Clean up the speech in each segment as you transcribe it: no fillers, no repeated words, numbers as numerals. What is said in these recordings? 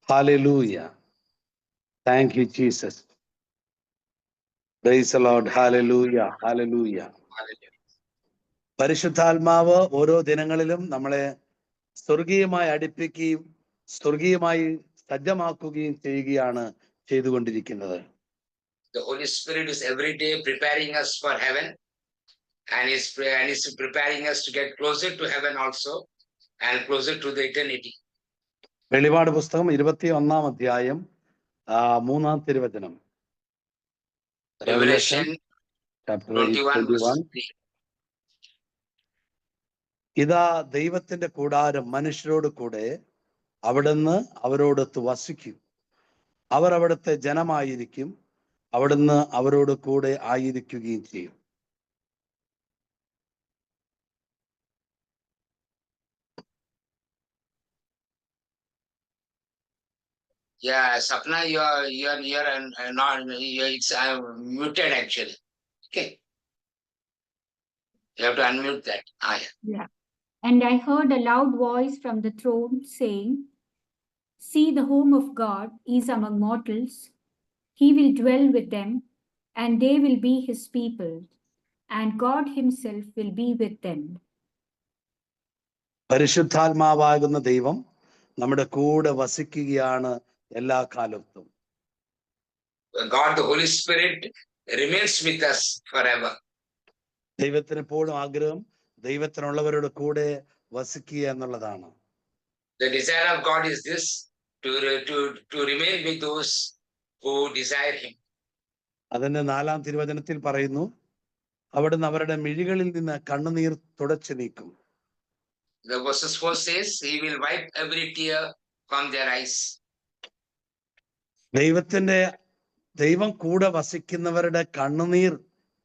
Hallelujah. Thank you, Jesus. Praise the Lord. Hallelujah. Hallelujah. പരിശുദ്ധാത്മാവ് ഓരോ ദിനങ്ങളിലും നമ്മളെ സ്വർഗീയമായി അടുപ്പിക്കുകയും സ്വർഗീയമായി സജ്ജമാക്കുകയും ചെയ്യുകയാണ് ചെയ്തുകൊണ്ടിരിക്കുന്നത്. The Holy Spirit is every day preparing us for heaven, and is preparing us to get closer to heaven also and closer to the eternity. വെളിപാട് പുസ്തകം 21-ാം അധ്യായം 3-ാം തിരുവചനം. Revelation chapter 21. ഇതാ ദൈവത്തിന്റെ കൂടാരം മനുഷ്യരോട് കൂടെ, അവിടുന്ന് അവരോടൊത്ത് വസിക്കും. അവർ അവിടുത്തെ ജനമായിരിക്കും, അവിടുന്ന് അവരോട് കൂടെ ആയിരിക്കുകയും ചെയ്യും. Yeah, Sapna, you're not. It's muted actually. Okay, you have to unmute that. Yeah. And I heard a loud voice from the throne saying, "See, the home of God is among mortals. He will dwell with them, and they will be his people, and God himself will be with them." പരിശുദ്ധാത്മാവാകുന്ന ദൈവം നമ്മുടെ കൂടെ വസിക്കുകയാണ് എല്ലാ കാലത്തും. God, the Holy Spirit, remains with us forever. ദൈവത്തിന് എപ്പോഴും ആഗ്രഹം ദൈവത്തിനുള്ളവരുടെ കൂടെ വസിക്കുക എന്നുള്ളതാണ്. The desire of God is this, to remain with those who desire him. അതിന്റെ 4-ാം തിരുവചനത്തിൽ പറയുന്നു, അവിടുന്ന് അവരുടെ മിഴികളിൽ നിന്ന് കണ്ണുനീർ തുടച്ചു നീക്കും. The verses 4 says, he will wipe every tear from their eyes. ദൈവം കൂടെ വസിക്കുന്നവരുടെ കണ്ണുനീർ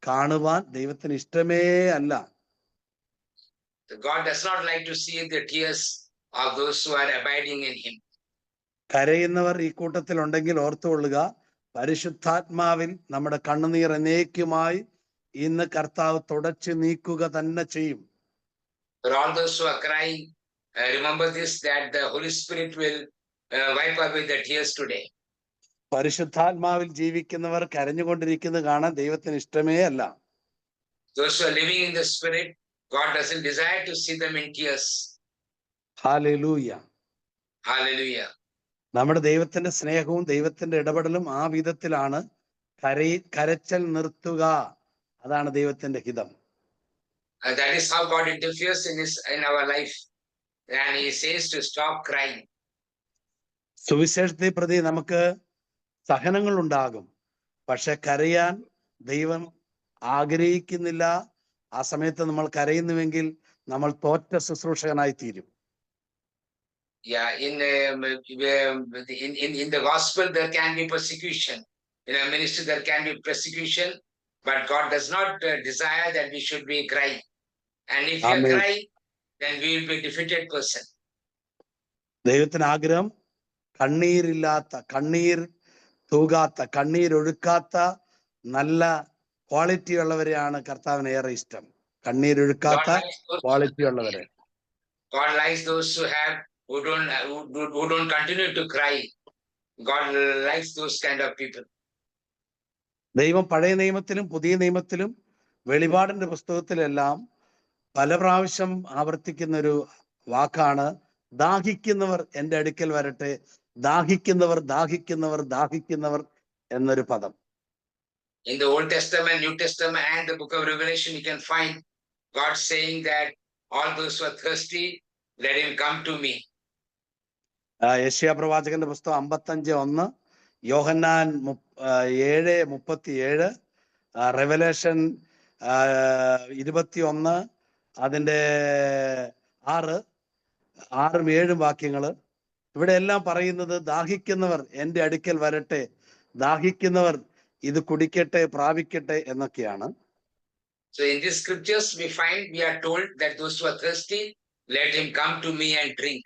കാണുവാൻ ദൈവത്തിന് ഇഷ്ടമേ അല്ല. God does not like to see the tears of those who are abiding in him. കരയുന്നവർ ഈ കൂട്ടത്തിൽ ഉണ്ടെങ്കിൽ ഓർത്തുകൊള്ളുക, പരിശുദ്ധാത്മാവിൽ നമ്മുടെ കണ്ണുനീർ എന്നേക്കുമായി ഇന്ന് കർത്താവ് തുടച്ചു നീക്കുക തന്നെ ചെയ്യും. For all those who are crying, remember this, that the Holy Spirit will wipe away the tears today. പരിശുദ്ധാത്മാവിൽ ജീവിക്കുന്നവർ കരഞ്ഞുകൊണ്ടിരിക്കുന്നത് കാണാൻ ദൈവത്തിന് ഇഷ്ടമേ അല്ല. Those who are living in the Spirit, God doesn't desire to see them in tears. Hallelujah. Hallelujah. നമ്മുടെ ദൈവത്തിന്റെ സ്നേഹവും ദൈവത്തിന്റെ ഇടപെടലും ആ വിധത്തിലാണ്. കരച്ചൽ നിർത്തുക, അതാണ് ദൈവത്തിന്റെ ഹിതം. That is how God interferes in our life, and he says to stop crying. സുവിശേഷത്തെ പ്രതി നമുക്ക് സഹനങ്ങൾ ഉണ്ടാകും, പക്ഷെ കരയാൻ ദൈവം ആഗ്രഹിക്കുന്നില്ല. ആ സമയത്ത് നമ്മൾ കരയുന്നുവെങ്കിൽ നമ്മൾ തോറ്റ ശുശ്രൂഷകനായി തീരും. Yeah, in the gospel there can be persecution. In a ministry there can be persecution, but God does not desire that we should be crying. And if we are crying, then we will be a defeated person. ദൈവത്തിന് ആഗ്രഹം കണ്ണീരില്ലാത്ത, കണ്ണീർ തൂകാത്ത, കണ്ണീരൊഴുക്കാത്ത നല്ല quality ഉള്ളവരെയാണ് കർത്താവിന് ഏറെ ഇഷ്ടം. കണ്ണീരൊഴുക്കാത്ത quality ഉള്ളവരെ. God likes those who don't continue to cry. God likes those kind of people. ദൈവം പഴയ നിയമത്തിലും പുതിയ നിയമത്തിലും വെളിപാടിന്റെ പുസ്തകത്തിലെല്ലാം പല പ്രാവശ്യം ആവർത്തിക്കുന്ന ഒരു വാക്കാണ്, ദാഹിക്കുന്നവർ എൻ്റെ അടുക്കൽ വരട്ടെ. ദാഹിക്കുന്നവർ ദാഹിക്കുന്നവർ ദാഹിക്കുന്നവർ എന്നൊരു പദം. In the Old Testament, New Testament, and the book of Revelation, you can find God saying that all those who are thirsty, let him come to me. യെശയ്യാ പ്രവാചകന്റെ പുസ്തകം 55:1, യോഹന്നാൻ 7:37, റെവലേഷൻ 21 അതിന്റെ 6-7 വാക്യങ്ങള്. ഇവിടെ എല്ലാം പറയുന്നത് ദാഹിക്കുന്നവർ എൻ്റെ അടുക്കൽ വരട്ടെ, ദാഹിക്കുന്നവർ ഇത് കുടിക്കട്ടെ, പ്രാപിക്കട്ടെ എന്നൊക്കെയാണ്. So in these scriptures we are told that those who are thirsty, let him come to me and drink.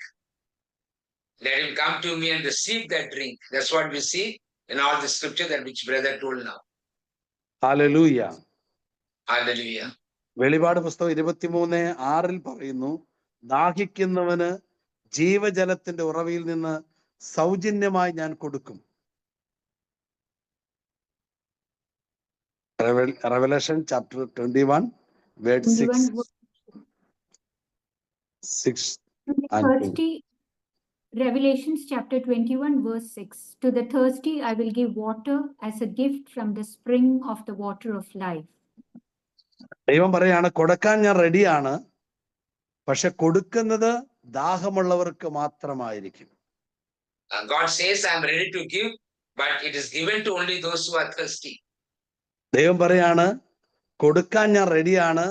Let him come to me and receive that drink. That's what we see in all the scripture that which brother told now. Hallelujah. Hallelujah. വെളിപാട് പുസ്തകം 23:6 പറയുന്നു, ദാഹിക്കുന്നവന് ജീവജലത്തിന്റെ ഉറവയിൽ നിന്ന് സൗജന്യമായി ഞാൻ കൊടുക്കും. Revelation chapter 21 verse 6, 6 and 2. Thirsty, Revelations chapter 21 verse 6. To the thirsty I will give water as a gift from the spring of the water of life. ദൈവം പറയാണ്, കൊടുക്കാൻ ഞാൻ റെഡിയാണ്, പക്ഷെ കൊടുക്കുന്നത് ദാഹമുള്ളവർക്ക് മാത്രമായിരിക്കും. God says, I am ready to give, but it is given to only those who are thirsty. ദൈവം പറയാണ്, കൊടുക്കാൻ ഞാൻ റെഡിയാണ്,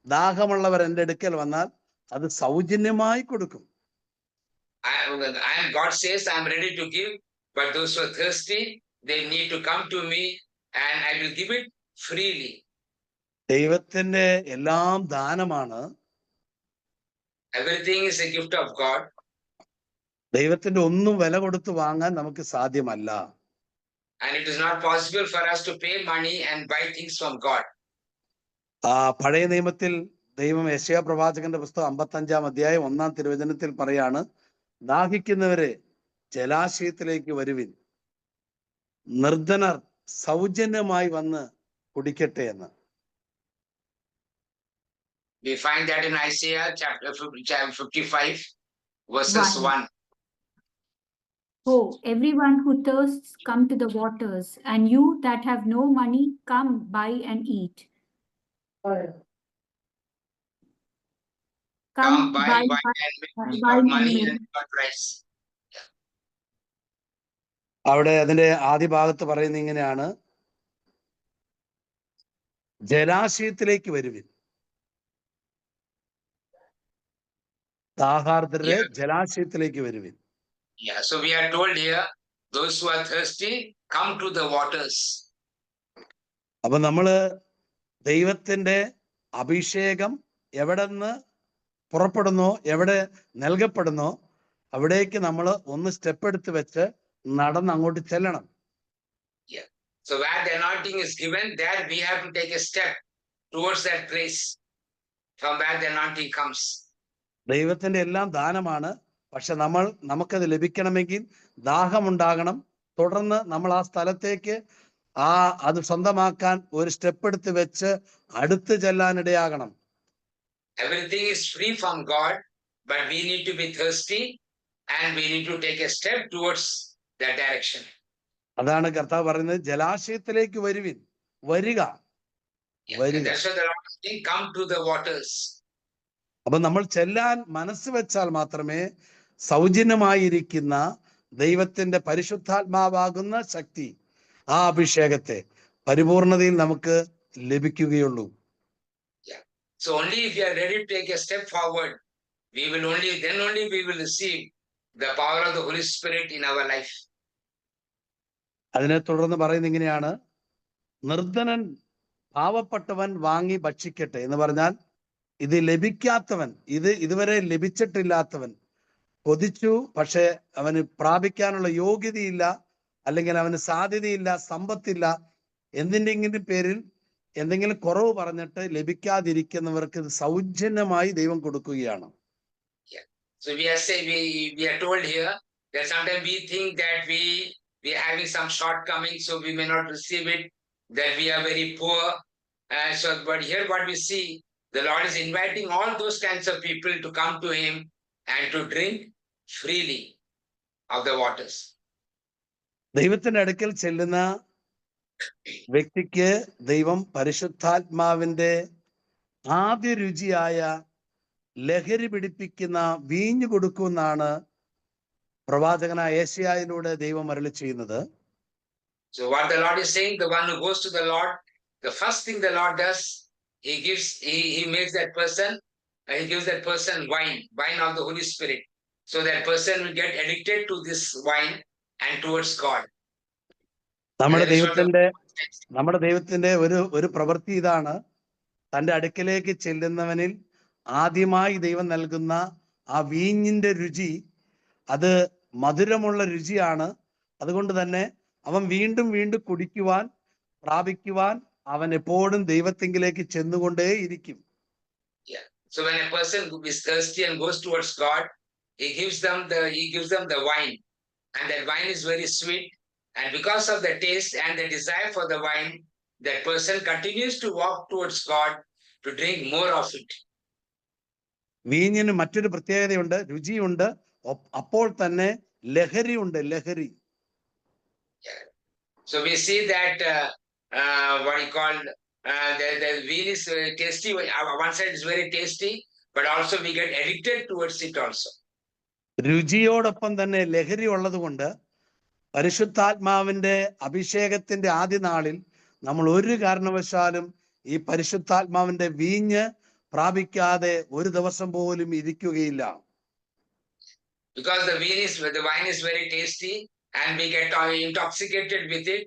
ദാഹമുള്ളവർ എൻ്റെ അടുക്കൽ വന്നാൽ അത് സൗജന്യമായി കൊടുക്കും. God says, I am ready to give, but those who are thirsty, they need to come to me and I will give it freely. ദൈവത്തിന്റെ എല്ലാം ദാനമാണ്. Everything is a gift of God. ദൈവത്തിന്റെ ഒന്നും വില കൊടുത്ത് വാങ്ങാൻ നമുക്ക് സാധ്യമല്ല. And it is not possible for us to pay money and buy things from God. പഴയ നിയമത്തിൽ ദൈവം യെശയ്യാ പ്രവാചകന്റെ പുസ്തകം 55-ാം അധ്യായം 1-ാം തിരുവചനത്തിൽ പറയാണ്, ദാഹിക്കുന്നവരെ ജലാശയത്തിലേക്ക് വരുവിൻ, നിർധനർ സൗജന്യമായി വന്ന് കുടിക്കട്ടെ എന്ന്. We find that in Isaiah chapter 55 verses 1. Oh, everyone who thirsts, come to the waters, and you that have no money, come buy and eat. Come buy wine and milk without money and without price. അവിടെ അതിന്റെ ആദ്യ ഭാഗത്ത് പറയുന്നത് ഇങ്ങനെയാണ്, ജലാശയത്തിലേക്ക് വരുവിൻ, ദാഹാർദ്രരെ ജലാശയത്തിലേക്ക് വരുവിൻ. Yeah, so we are told here, those who are thirsty, come to the waters. അപ്പൊ നമ്മള് ദൈവത്തിന്റെ അഭിഷേകം എവിടെ നിന്ന് പുറപ്പെടുന്നോ, എവിടെ നൽകപ്പെടുന്നോ, അവിടേക്ക് നമ്മൾ ഒന്ന് സ്റ്റെപ്പ് എടുത്ത് വെച്ച് നടന്ന് അങ്ങോട്ട് ചെല്ലണം. Yeah. So where the anointing is given, there we have to take a step towards that place from where the anointing comes. ദൈവത്തിന്റെ എല്ലാം ദാനമാണ്, പക്ഷെ നമുക്കത് ലഭിക്കണമെങ്കിൽ ദാഹമുണ്ടാകണം. തുടർന്ന് നമ്മൾ ആ സ്ഥലത്തേക്ക് അത് സ്വന്തമാക്കാൻ ഒരു സ്റ്റെപ്പ് എടുത്ത് വെച്ച് അടുത്ത് ചെല്ലാനിടയാകണം. Everything is free from God, but we need to be thirsty and we need to take a step towards that direction. അതാണ് കർത്താവ് പറയുന്നത്, ജലാശയത്തിലേക്ക് വരുവിൻ, വരിക. That's why the Lord is saying, come to the waters. അപ്പൊ നമ്മൾ ചെല്ലാൻ മനസ്സ് വെച്ചാൽ മാത്രമേ സൗജന്യമായിരിക്കുന്ന ദൈവത്തിന്റെ പരിശുദ്ധാത്മാവാകുന്ന ശക്തി, ആ അഭിഷേകത്തെ പരിപൂർണതയിൽ നമുക്ക് ലഭിക്കുകയുള്ളൂ. So only if you are ready to take a step forward, then only we will receive the power of the Holy Spirit in our life. അതിനെ തുടർന്ന് പറയുന്നത് ഇങ്ങനെയാണ്, നിർധനൻ പാവപ്പെട്ടവൻ വാങ്ങി ഭക്ഷിക്കട്ടെ എന്ന് പറഞ്ഞാൽ, ഇത് ലഭിക്കാത്തവൻ, ഇതുവരെ ലഭിച്ചിട്ടില്ലാത്തവൻ കൊതിച്ചു, പക്ഷെ അവന് പ്രാപിക്കാനുള്ള യോഗ്യതയില്ല, അല്ലെങ്കിൽ അവന് സാധ്യതയില്ല, സമ്പത്തില്ല, എന്തിൻ്റെങ്കിലും പേരിൽ എന്തെങ്കിലും കുറവ് പറഞ്ഞിട്ട് ലഭിക്കാതിരിക്കുന്നവർക്ക് ഇത് സൗജന്യമായി ദൈവം കൊടുക്കുകയാണ്. So we are told here that sometimes we think that we are having some shortcomings, so we may not receive it, that we are very poor. But here what we see, the Lord is inviting all those kinds of people to come to Him and to drink freely of the waters. ദൈവത്തിന്റെ അടുക്കൽ ചെല്ലുന്ന വ്യക്തിക്ക് ദൈവം പരിശുദ്ധാത്മാവിന്റെ ആദ്യ രുചിയായ ലഹരി പിടിപ്പിക്കുന്ന വീഞ്ഞു കൊടുക്കുമെന്നാണ് പ്രവാചകനായ യെശയ്യായിലൂടെ ദൈവം അരുളി ചെയ്യുന്നത്. So what the Lord is saying, the one who goes to the Lord, the first thing the Lord does, he gives that person wine of the Holy Spirit. So that person will get addicted to this wine and towards God. നമ്മുടെ ദൈവത്തിന്റെ ഒരു പ്രവൃത്തി ഇതാണ്, തന്റെ അടുക്കലേക്ക് ചെല്ലുന്നവനിൽ ആദ്യമായി ദൈവം നൽകുന്ന ആ വീഞ്ഞിന്റെ രുചി, അത് മധുരമുള്ള രുചിയാണ്. അതുകൊണ്ട് തന്നെ അവൻ വീണ്ടും വീണ്ടും കുടിക്കുവാൻ, പ്രാപിക്കുവാൻ അവൻ എപ്പോഴും ദൈവത്തിങ്കിലേക്ക് ചെന്നുകൊണ്ടേയിരിക്കും. So when a person is thirsty and goes towards God, he gives them the wine, and that wine is very sweet. And because of the taste and the desire for the wine, that person continues to walk towards God to drink more of it. വീഞ്ഞിന് മറ്റൊരു പ്രത്യേകതയുണ്ട്, രുചിയുണ്ട്, അപ്പോൾ തന്നെ ലഹരിയുണ്ട്, ലഹരി. So we see that what you call the wine is tasty. One side is very tasty, but also we get addicted towards it also. രുചിയോടൊപ്പം തന്നെ ലഹരി ഉള്ളത് കൊണ്ട് പരിശുദ്ധാത്മാവിന്റെ അഭിഷേകത്തിന്റെ ആദ്യ നാളിൽ നമ്മൾ ഒരു കാരണവശാലും ഈ പരിശുദ്ധാത്മാവിന്റെ വീഞ്ഞ് പ്രാപിക്കാതെ ഒരു ദിവസം പോലും ഇരിക്കുകയില്ല. Because the wine is very tasty and we get intoxicated with it.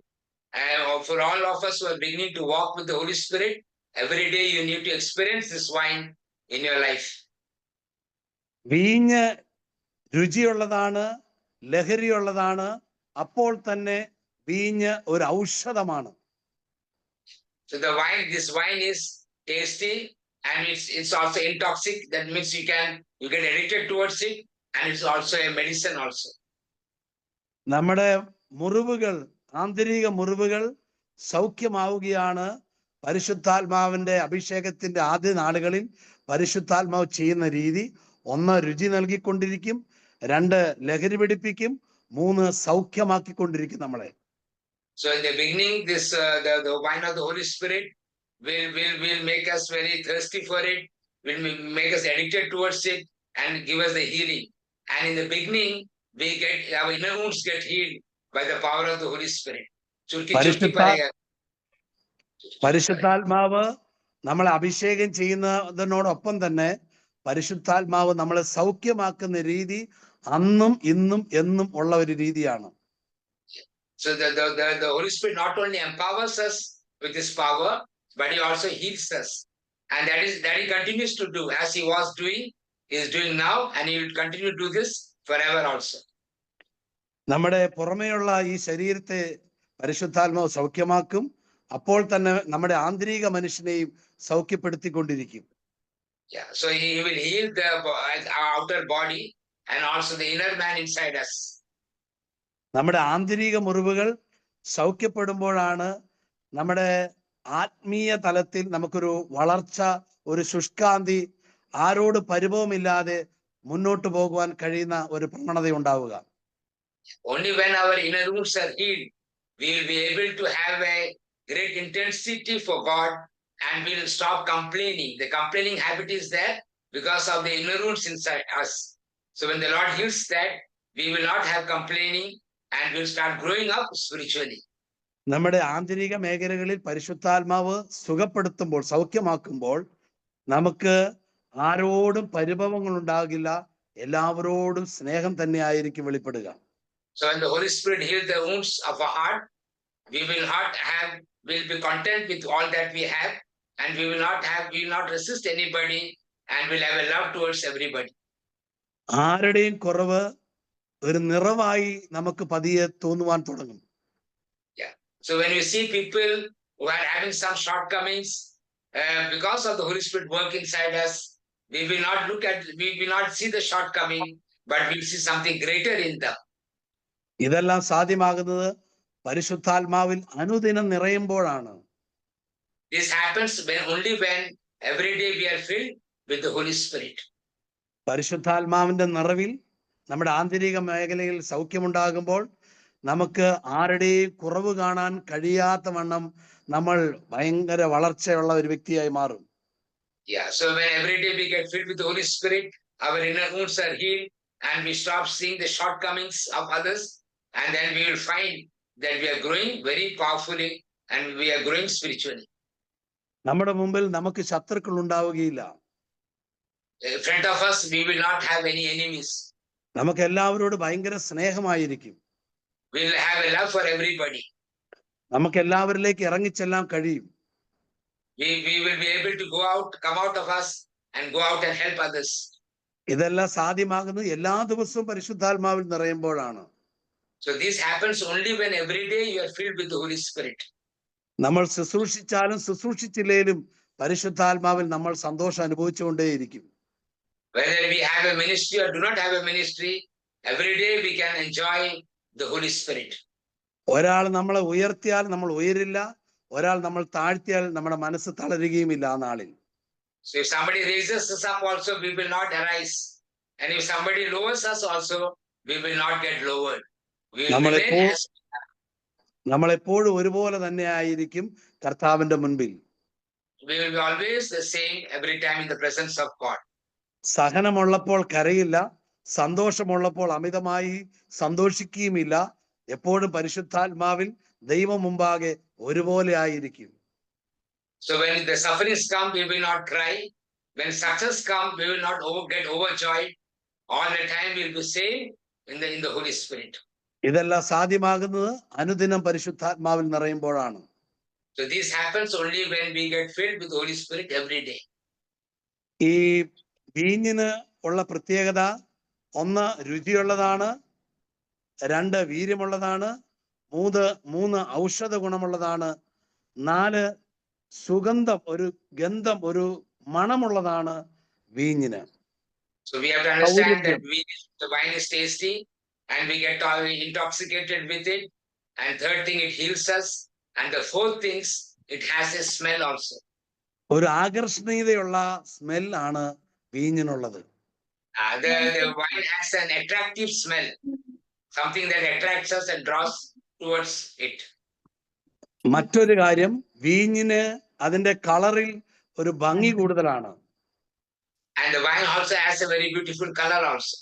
For all of us who are beginning to walk with the Holy Spirit, every day you need to experience this wine in your life. വീഞ്ഞ് രുചിയുള്ളതാണ്, ലഹരിയുള്ളതാണ്, അപ്പോൾ തന്നെ വീഞ്ഞ് ഒരു ഔഷധമാണ്. So this wine is tasty and it's also intoxic. That means you get addicted towards it, and it's also a medicine also. നമ്മുടെ മുറിവുകൾ, ആന്തരിക മുറിവുകൾ സൗഖ്യമാവുകയാണ് പരിശുദ്ധാത്മാവിന്റെ അഭിഷേകത്തിന്റെ ആദ്യ നാളുകളിൽ പരിശുദ്ധാത്മാവ് ചെയ്യുന്ന രീതി. ഒന്ന്, രുചി നൽകിക്കൊണ്ടിരിക്കും. രണ്ട്, ലഹരി പിടിപ്പിക്കും. മൂന്ന്, സൗഖ്യമാക്കിക്കൊണ്ടിരിക്കും നമ്മളെ. So in the beginning, this the wine of the Holy Spirit will make us very thirsty for it, will make us addicted towards it, and give us the healing. And in the beginning, our inner wounds get healed by the power of the Holy Spirit. പരിശുദ്ധാത്മാവ് നമ്മളെ അഭിഷേകം ചെയ്യുന്നതിനോടൊപ്പം തന്നെ പരിശുദ്ധാത്മാവ് നമ്മളെ സൗഖ്യമാക്കുന്ന രീതി അന്നും ഇന്നും എന്നും ഉള്ള ഒരു രീതിയാണ്. So the Holy Spirit not only empowers us with His power, but He also heals us, and that He continues to do as He was doing, He is doing now, and He will continue to do this forever also. നമ്മുടെ പുറമേയുള്ള ഈ ശരീരത്തെ പരിശുദ്ധാത്മാവ് സൗഖ്യമാക്കും, അപ്പോൾ തന്നെ നമ്മുടെ ആന്തരിക മനുഷ്യനെയും സൗഖ്യപ്പെടുത്തിക്കൊണ്ടിരിക്കും. Yeah, so He will heal our outer body and also the inner man inside us. നമ്മുടെ ആന്തരിക മുറിവുകൾ സൗഖ്യപ്പെടുമ്പോഴാണ് നമ്മുടെ ആത്മീയ തലത്തിൽ നമുക്കൊരു വളർച്ച, ഒരു ശുഷ്കാന്തി, ആരോട് പരിഭവമില്ലാതെ മുന്നോട്ട് പോകുവാൻ കഴിയുന്ന ഒരു പ്രവണത ഉണ്ടാവുക. Only when our inner wounds are healed, we will be able to have a great intensity for God, and we will stop complaining. The complaining habit is there because of the inner wounds inside us. So when the Lord heals that, we will not have complaining, and we will start growing up spiritually. നമ്മുടെ ആന്തരിക മേഖലകളിൽ പരിശുദ്ധാത്മാവ് സുഖപ്പെടുത്തുമ്പോൾ, സൗഖ്യമാക്കുമ്പോൾ നമുക്ക് ആരോടും പരിഭവങ്ങൾ ഉണ്ടാകില്ല, എല്ലാവരോടും സ്നേഹം തന്നെ ആയിരിക്കും വെളിപ്പെടുക. So when the Holy Spirit heals the wounds of our heart, we will be content with all that we have, and we will not resist anybody, and we'll have a love towards everybody. ആരുടെയും കുറവ് ഒരു നിറവായി നമുക്ക് പതിയെ തോന്നുവാൻ തുടങ്ങും. Yeah. So when you see people who are having some shortcomings, because of the Holy Spirit work inside us, we will not see the shortcoming, but we'll see something greater in them. ഇതെല്ലാം സാധ്യമാകുന്നത് പരിശുദ്ധാത്മാവിൽ അനുദിനം നിറയുമ്പോഴാണ്. This happens only when every day we are filled with the Holy Spirit. പരിശുദ്ധാത്മാവിന്റെ നിറവിൽ നമ്മുടെ ആന്തരിക മേഖലയിൽ സൗഖ്യമുണ്ടാകുമ്പോൾ നമുക്ക് ആരുടെയും കുറവ് കാണാൻ കഴിയാത്ത വണ്ണം നമ്മൾ ഭയങ്കര വളർച്ചയുള്ള ഒരു വ്യക്തിയായി മാറും. Yeah, so when every day we get filled with the Holy Spirit, our inner wounds are healed, and we stop seeing the shortcomings of others, and then we will find that we are growing very powerfully, and we are growing spiritually. നമ്മുടെ മുമ്പിൽ നമുക്ക് ശത്രുക്കൾ ഉണ്ടാവുകയില്ല. In front of us, we will not have any enemies. നമുക്ക് എല്ലാവരോടും ഭയങ്കര സ്നേഹമായിരിക്കും. We will have a love for everybody. നമുക്ക് എല്ലാവരിലേക്ക് ഇറങ്ങിച്ചെല്ലാൻ കഴിയും. We will be able to come out of us and go out and help others. ഇതെല്ലാം സാധ്യമാകുന്നത് എല്ലാ ദിവസവും പരിശുദ്ധാത്മാവിൽ നിറയുമ്പോഴാണ്. So this happens only when every day you are filled with the Holy Spirit. നമ്മൾ ശുശ്രൂഷിച്ചാലും ശുശ്രൂഷിച്ചില്ലേലും പരിശുദ്ധാത്മാവിൽ നമ്മൾ സന്തോഷം അനുഭവിച്ചുകൊണ്ടേയിരിക്കും. Whether we have a ministry or do not have a ministry, every day we can enjoy the Holy Spirit. ഒരാൾ നമ്മളെ ഉയർത്തിയാൽ നമ്മൾ ഉയരില്ല, ഒരാൾ നമ്മൾ താഴ്ത്തിയാൽ നമ്മുടെ മനസ്സ് തളരുകയുമില്ല ആ നാളിൽ. So if somebody raises us up also, we will not arise. And if somebody lowers us also, we will not get lowered. We will remain as നമ്മളെപ്പോഴും ഒരുപോലെ തന്നെ ആയിരിക്കും കർത്താവിന്റെ മുൻപിൽ. we will be always the same every time in the presence of God. സഹനമുള്ളപ്പോൾ കരയില്ല, സന്തോഷമുള്ളപ്പോൾ അമിതമായി സന്തോഷിക്കുകയുമില്ല. എപ്പോഴും പരിശുദ്ധാത്മാവിൽ ദൈവം മുമ്പാകെ ഒരുപോലെ ആയിരിക്കും. So when the sufferings come, we will not cry. When success come, we will not get overjoyed. All the time we will be saved in the Holy Spirit. ഇതെല്ലാം സാധ്യമാകുന്നത് അനുദിനം പരിശുദ്ധാത്മാവിൽ നിറയുമ്പോഴാണ്. So this happens only when we get filled with the Holy Spirit every day. ഈ വീഞ്ഞിന് ഉള്ള പ്രത്യേകത, ഒന്ന് രുചിയുള്ളതാണ്, രണ്ട് വീര്യമുള്ളതാണ്, മൂന്ന് ഔഷധ ഗുണമുള്ളതാണ്, 4 സുഗന്ധം, ഒരു ഗന്ധം, ഒരു മണമുള്ളതാണ് വീഞ്ഞിന്. So we have to understand that the wine is tasty and we get intoxicated with it. And third thing, it heals us. And the fourth things, it has a smell also. ഒരു ആകർഷണീയതയുള്ള സ്മെല്ലാണ് വീഞ്ഞിനുള്ളത്. The wine has an attractive smell, something that attracts us and draws towards it. മറ്റൊരു കാര്യം, വീഞ്ഞിന് അതിന്റെ കളറിൽ ഒരു ഭംഗി കൂടുതലാണ്. And the wine also has a very beautiful color also.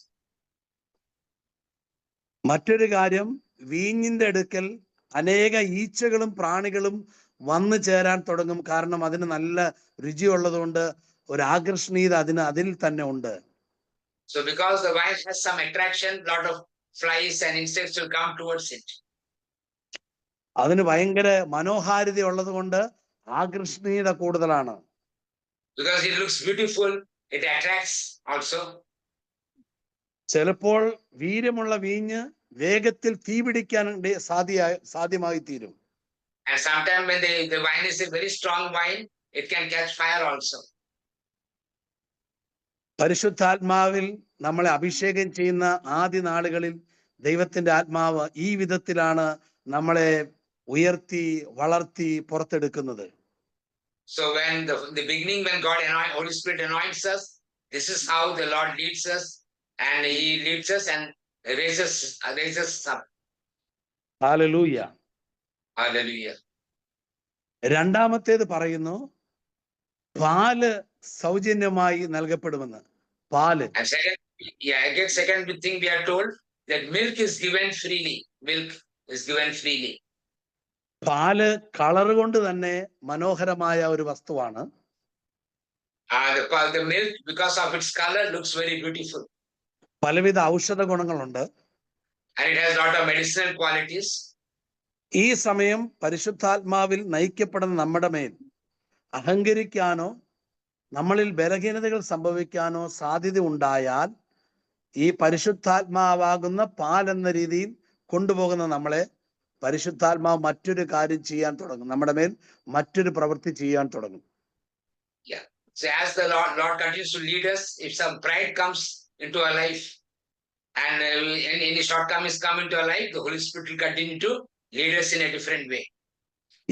മറ്റൊരു കാര്യം, വീഞ്ഞിന്റെ അടുക്കൽ അനേക ഈച്ചകളും പ്രാണികളും വന്നു ചേരാൻ തുടങ്ങും. കാരണം അതിന് നല്ല രുചിയുള്ളതുകൊണ്ട് ഒരു ആകർഷണീയത അതിൽ തന്നെ ഉണ്ട്. So because the wine has some attraction, lot of flies and insects will come towards it. അതിന് ഭയങ്കര മനോഹാരിത ഉള്ളത് കൊണ്ട് ആകർഷണീയത കൂടുതലാണ്. Because it looks beautiful, it attracts also. ചിലപ്പോൾ വീര്യമുള്ള വീഞ്ഞ് വേഗത്തിൽ തീപിടിക്കാൻ സാധ്യമായി തീരും. And sometimes when the wine is a very strong wine, it can catch fire also. പരിശുദ്ധാത്മാവിൽ നമ്മളെ അഭിഷേകം ചെയ്യുന്ന ആദ്യ നാളുകളിൽ ദൈവത്തിന്റെ ആത്മാവ് ഈ വിധത്തിലാണ് നമ്മളെ ഉയർത്തി വളർത്തി പുറത്തെടുക്കുന്നത്. So when the beginning, when God Holy Spirit anoints us, this is how the Lord leads us, and He leads us and raises up. Hallelujah. Hallelujah. രണ്ടാമത്തേത് പറയുന്നു, പാല് സൗജന്യമായി നൽകപ്പെടുമെന്ന്. പാല്. And second thing we are told that milk is given freely. Milk is given freely. പാല് colour കൊണ്ട് തന്നെ മനോഹരമായ ഒരു വസ്തുവാണ്. The milk, because of its color, looks very beautiful. പലവിധ ഔഷധ ഗുണങ്ങളുണ്ട്. And it has a lot of medicinal qualities. ഈ സമയം പരിശുദ്ധാത്മാവിൽ നയിക്കപ്പെടുന്ന നമ്മുടെ മേൽ അഹങ്കരിക്കാനോ നമ്മളിൽ ബലഹീനതകൾ സംഭവിക്കാനോ സാധ്യത ഉണ്ടായാൽ ഈ പരിശുദ്ധാത്മാവാകുന്ന പാൽ എന്ന രീതിയിൽ കൊണ്ടുപോകുന്ന നമ്മളെ പരിശുദ്ധാത്മാവ് മറ്റൊരു കാര്യം ചെയ്യാൻ തുടങ്ങും, നമ്മുടെ മേൽ മറ്റൊരു പ്രവൃത്തി ചെയ്യാൻ തുടങ്ങും. Yeah. So as the Lord continues to lead us, if some pride comes into our life and any shortcomings come into our life, the Holy Spirit will continue to lead us in a different way.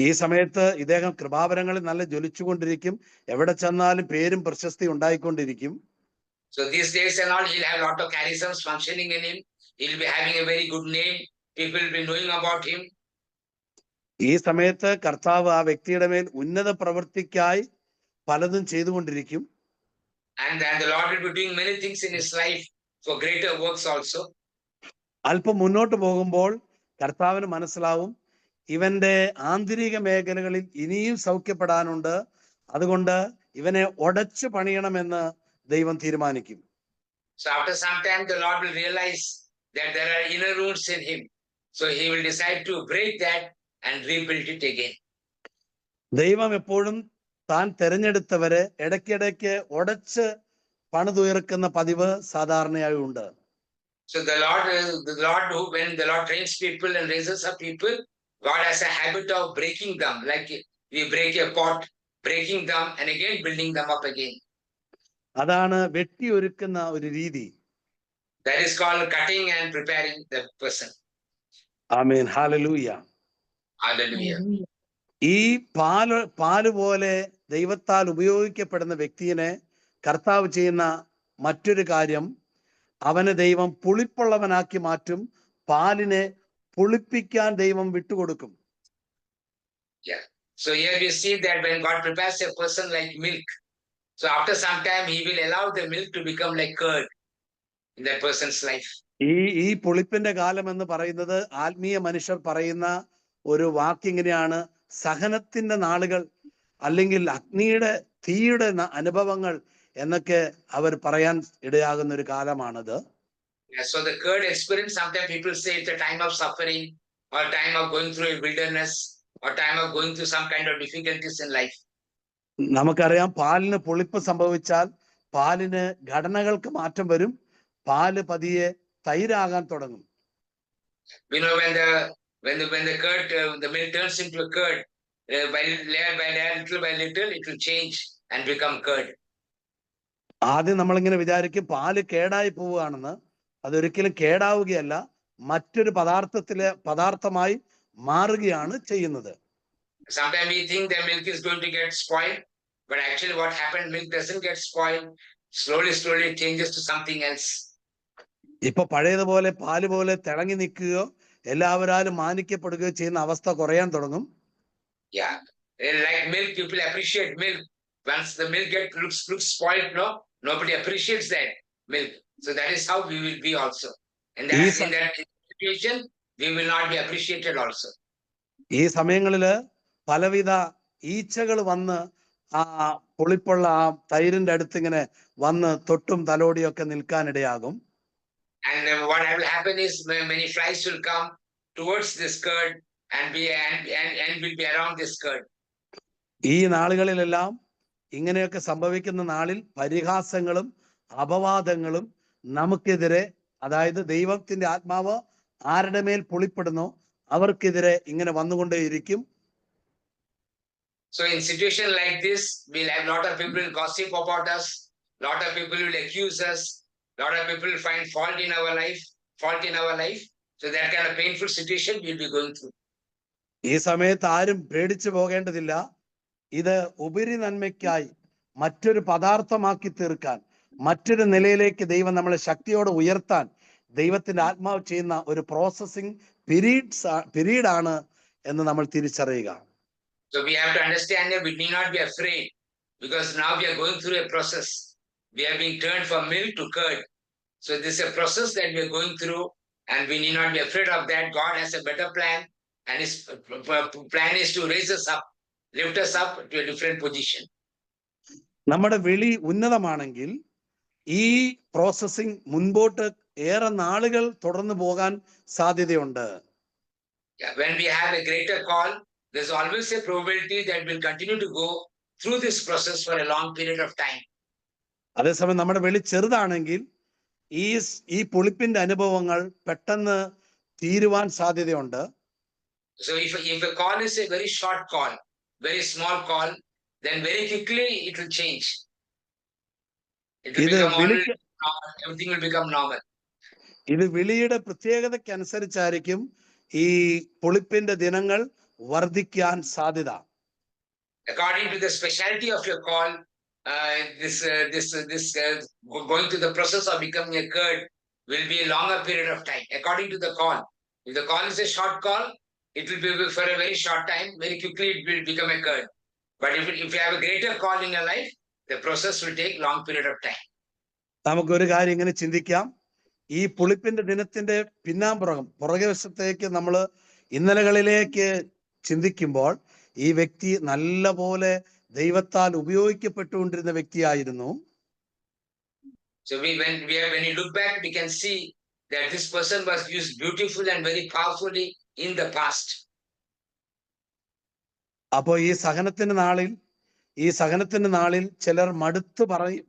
ഈ സമയത്ത് ഇദ്ദേഹം കൃപാവരങ്ങളിൽ നല്ല ജ്വലിച്ചുകൊണ്ടിരിക്കും, എവിടെ ചെന്നാലും പേരും പ്രശസ്തി ഉണ്ടായിക്കൊണ്ടിരിക്കും. So these days and all, he'll have a lot of charisms functioning in him. He'll be having a very good name. People will be knowing about him. ഈ സമയത്ത് കർത്താവ് ആ വ്യക്തിയുടെ മേൽ ഉന്നത പ്രവൃത്തിക്കായി പലതും ചെയ്തുകൊണ്ടിരിക്കും. And the Lord will be doing many things in his life for greater works also. അല്പം മുന്നോട്ട് പോകുമ്പോൾ കർത്താവിന് മനസ്സിലാവും, ഇവന്റെ ആന്തരിക മേഖലകളിൽ ഇനിയും സൗഖ്യപ്പെടാനുണ്ട്, അതുകൊണ്ട് ഇവനെ ഉടച്ചു പണിയണമെന്ന് ദൈവം തീരുമാനിക്കും. So after some time, the Lord will realize that there are inner wounds in him. So he will decide to break that and rebuild it again. ദൈവം എപ്പോഴും താൻ തെരഞ്ഞെടുത്തവരെ ഇടയ്ക്കിടയ്ക്ക് ഉടച്ച് പണിതുയർക്കുന്ന പതിവ് സാധാരണയായി ഉണ്ട്. So the Lord when the Lord trains people and raises up people, God has a habit of breaking them, like we break a pot, breaking them and again building them up again. അതാണ് വെട്ടിയൊരുക്കുന്ന ഒരു രീതി. That is called cutting and preparing the person. Amen. Hallelujah. Hallelujah. Hallelujah. ഈ പാല് പോലെ ദൈവത്താൽ ഉപയോഗിക്കപ്പെടുന്ന വ്യക്തിയെ കർത്താവ് ചെയ്യുന്ന മറ്റൊരു കാര്യം, അവനെ ദൈവം പുളിപ്പുള്ളവനാക്കി മാറ്റും. പാലിനെ പുളിപ്പിക്കാൻ ദൈവം വിട്ടുകൊടുക്കും. Yeah. So here we see that when God prepares a person like milk, so after some time he will allow the milk to become like curd in that person's life. ഈ പുളിപ്പിന്റെ കാലം എന്ന് പറയുന്നത് ആത്മീയ മനുഷ്യർ പറയുന്ന ഒരു വാക്കിങ്ങനെയാണ്, സഹനത്തിന്റെ നാളുകൾ അല്ലെങ്കിൽ അഗ്നിയുടെ തീയുടെ അനുഭവങ്ങൾ എന്നൊക്കെ അവർ പറയാൻ ഇടയാകുന്ന ഒരു കാലമാണത്. Yeah, so the curd experience, sometimes people say it's a time of suffering or time of going through a wilderness or time of going through some kind of difficulties in life. നമുക്കറിയാം, പാലിന് പുളിപ്പ് സംഭവിച്ചാൽ പാലിന് ഘടനകൾക്ക് മാറ്റം വരും, പാല് പതിയെ തൈരാകാൻ തുടങ്ങും. You know, when the curd, the milk turns into a curd, by layer by layer, little by little, it will change and become curd. ആദ്യം നമ്മളിങ്ങനെ വിചാരിക്കും പാല് കേടായി പോവുകയാണെന്ന്. അതൊരിക്കലും കേടാവുകയല്ല, മറ്റൊരു പദാർത്ഥമായി മാറുകയാണ് ചെയ്യുന്നത്. Sometimes we think the milk is going to get spoiled, but actually what happened, milk doesn't get spoiled. Slowly it changes to something else. ഇപ്പൊ പഴയതുപോലെ പാല് പോലെ തിളങ്ങി നിൽക്കുകയോ എല്ലാവരാലും മാനിക്കപ്പെടുകയോ ചെയ്യുന്ന അവസ്ഥ കുറയാൻ തുടങ്ങും. Yeah, like milk, people appreciate milk. Once the milk looks spoiled, no, nobody appreciates that milk. So that is how we will be also. And that, in that situation, we will not be appreciated also. ഈ സമയങ്ങളില് പലവിധ ഈച്ചകൾ വന്ന് ആ പുളിപ്പുള്ള ആ തൈരിന്റെ അടുത്ത് ഇങ്ങനെ വന്ന് തൊട്ടും തലോടിയൊക്കെ നിൽക്കാനിടയാകും. And what will happen is many flies will come towards this curd and will be around this curd. ഈ നാളുകളിലെല്ലാം ഇങ്ങനെയൊക്കെ സംഭവിക്കുന്ന നാളിൽ പരിഹാസങ്ങളും അപവാദങ്ങളും നമുക്കെതിരെ, അതായത് ദൈവത്തിന്റെ ആത്മാവ് ആരുടെ മേൽ പുളിപ്പെടുന്നോ അവർക്കെതിരെ ഇങ്ങനെ വന്നുകൊണ്ടേയിരിക്കും. So in situation like this, we'll have a lot of people will gossip about us, lot of people will accuse us, lot of people will find fault in our life. So that kind of painful situation we'll be going through. ഈ സമയത്ത് ആരും പേടിച്ചു പോകേണ്ടതില്ല. ഇത് ഉപരി നന്മയ്ക്കായി മറ്റൊരു പദാർത്ഥമാക്കി തീർക്കാൻ, മറ്റൊരു നിലയിലേക്ക് ദൈവം നമ്മളെ ശക്തിയോടെ ഉയർത്താൻ ദൈവത്തിന്റെ ആത്മാവ് ചെയ്യുന്ന ഒരു പ്രോസസ്സിംഗ് പീരീഡ് ആണ് എന്ന് നമ്മൾ തിരിച്ചറിയുക. So we have to understand that we need not be afraid, because now we are going through a process. We are being turned from milk to curd. So this is a process that we are going through, and we need not be afraid of that. God has a better plan, and his plan is to raise us up, lift us up to a different position. നമ്മുടെ വിളി ഉന്നതമാണെങ്കിൽ ഈ processing മുൻപോട്ട് ഏറെ നാളുകൾ തുടർന്നു പോകാൻ സാധ്യതയുണ്ട്. When we have a greater call, there's always a probability that we'll continue to go through this process for a long period of time. അതേസമയം നമ്മുടെ വിളി ചെറുതാണെങ്കിൽ ഈ പുളിപ്പിന്റെ അനുഭവങ്ങൾ പെട്ടെന്ന് തീരുവാൻ സാധ്യതയുണ്ട്. So if a call is a very short call, very small call, then very quickly it will change. It will become normal. Everything will become normal. ഇത് വിളിയുടെ പ്രത്യേകതയ്ക്കനുസരിച്ചായിരിക്കും ഈ പുളിപ്പിന്റെ ദിനങ്ങൾ വർദ്ധിക്കാൻ സാധ്യത. According to the specialty of your call, going through the process of becoming a curd will be a longer period of time. According to the call, if the call is a short call, it will be for a very short time. Very quickly, it will become a curd. But if you have a greater call in your life, the process will take long period of time. നമുക്കൊരു കാര്യം ഇങ്ങനെ ചിന്തിക്കാം. ഈ പുളിപ്പിന്റെ ദിനത്തിന്റെ പുറകെ വശത്തേക്ക് നമ്മൾ ഇന്നലകളിലേക്ക് ചിന്തിക്കുമ്പോൾ ഈ വ്യക്തി നല്ല പോലെ ദൈവത്താൽ ഉപയോഗിക്കപ്പെട്ടുകൊണ്ടിരുന്ന വ്യക്തിയായിരുന്നു. So when you look back, we can see that this person was used beautifully and very powerfully in the past. അപ്പോൾ ഈ സഹനത്തിന്റെ നാളിൽ ചിലർ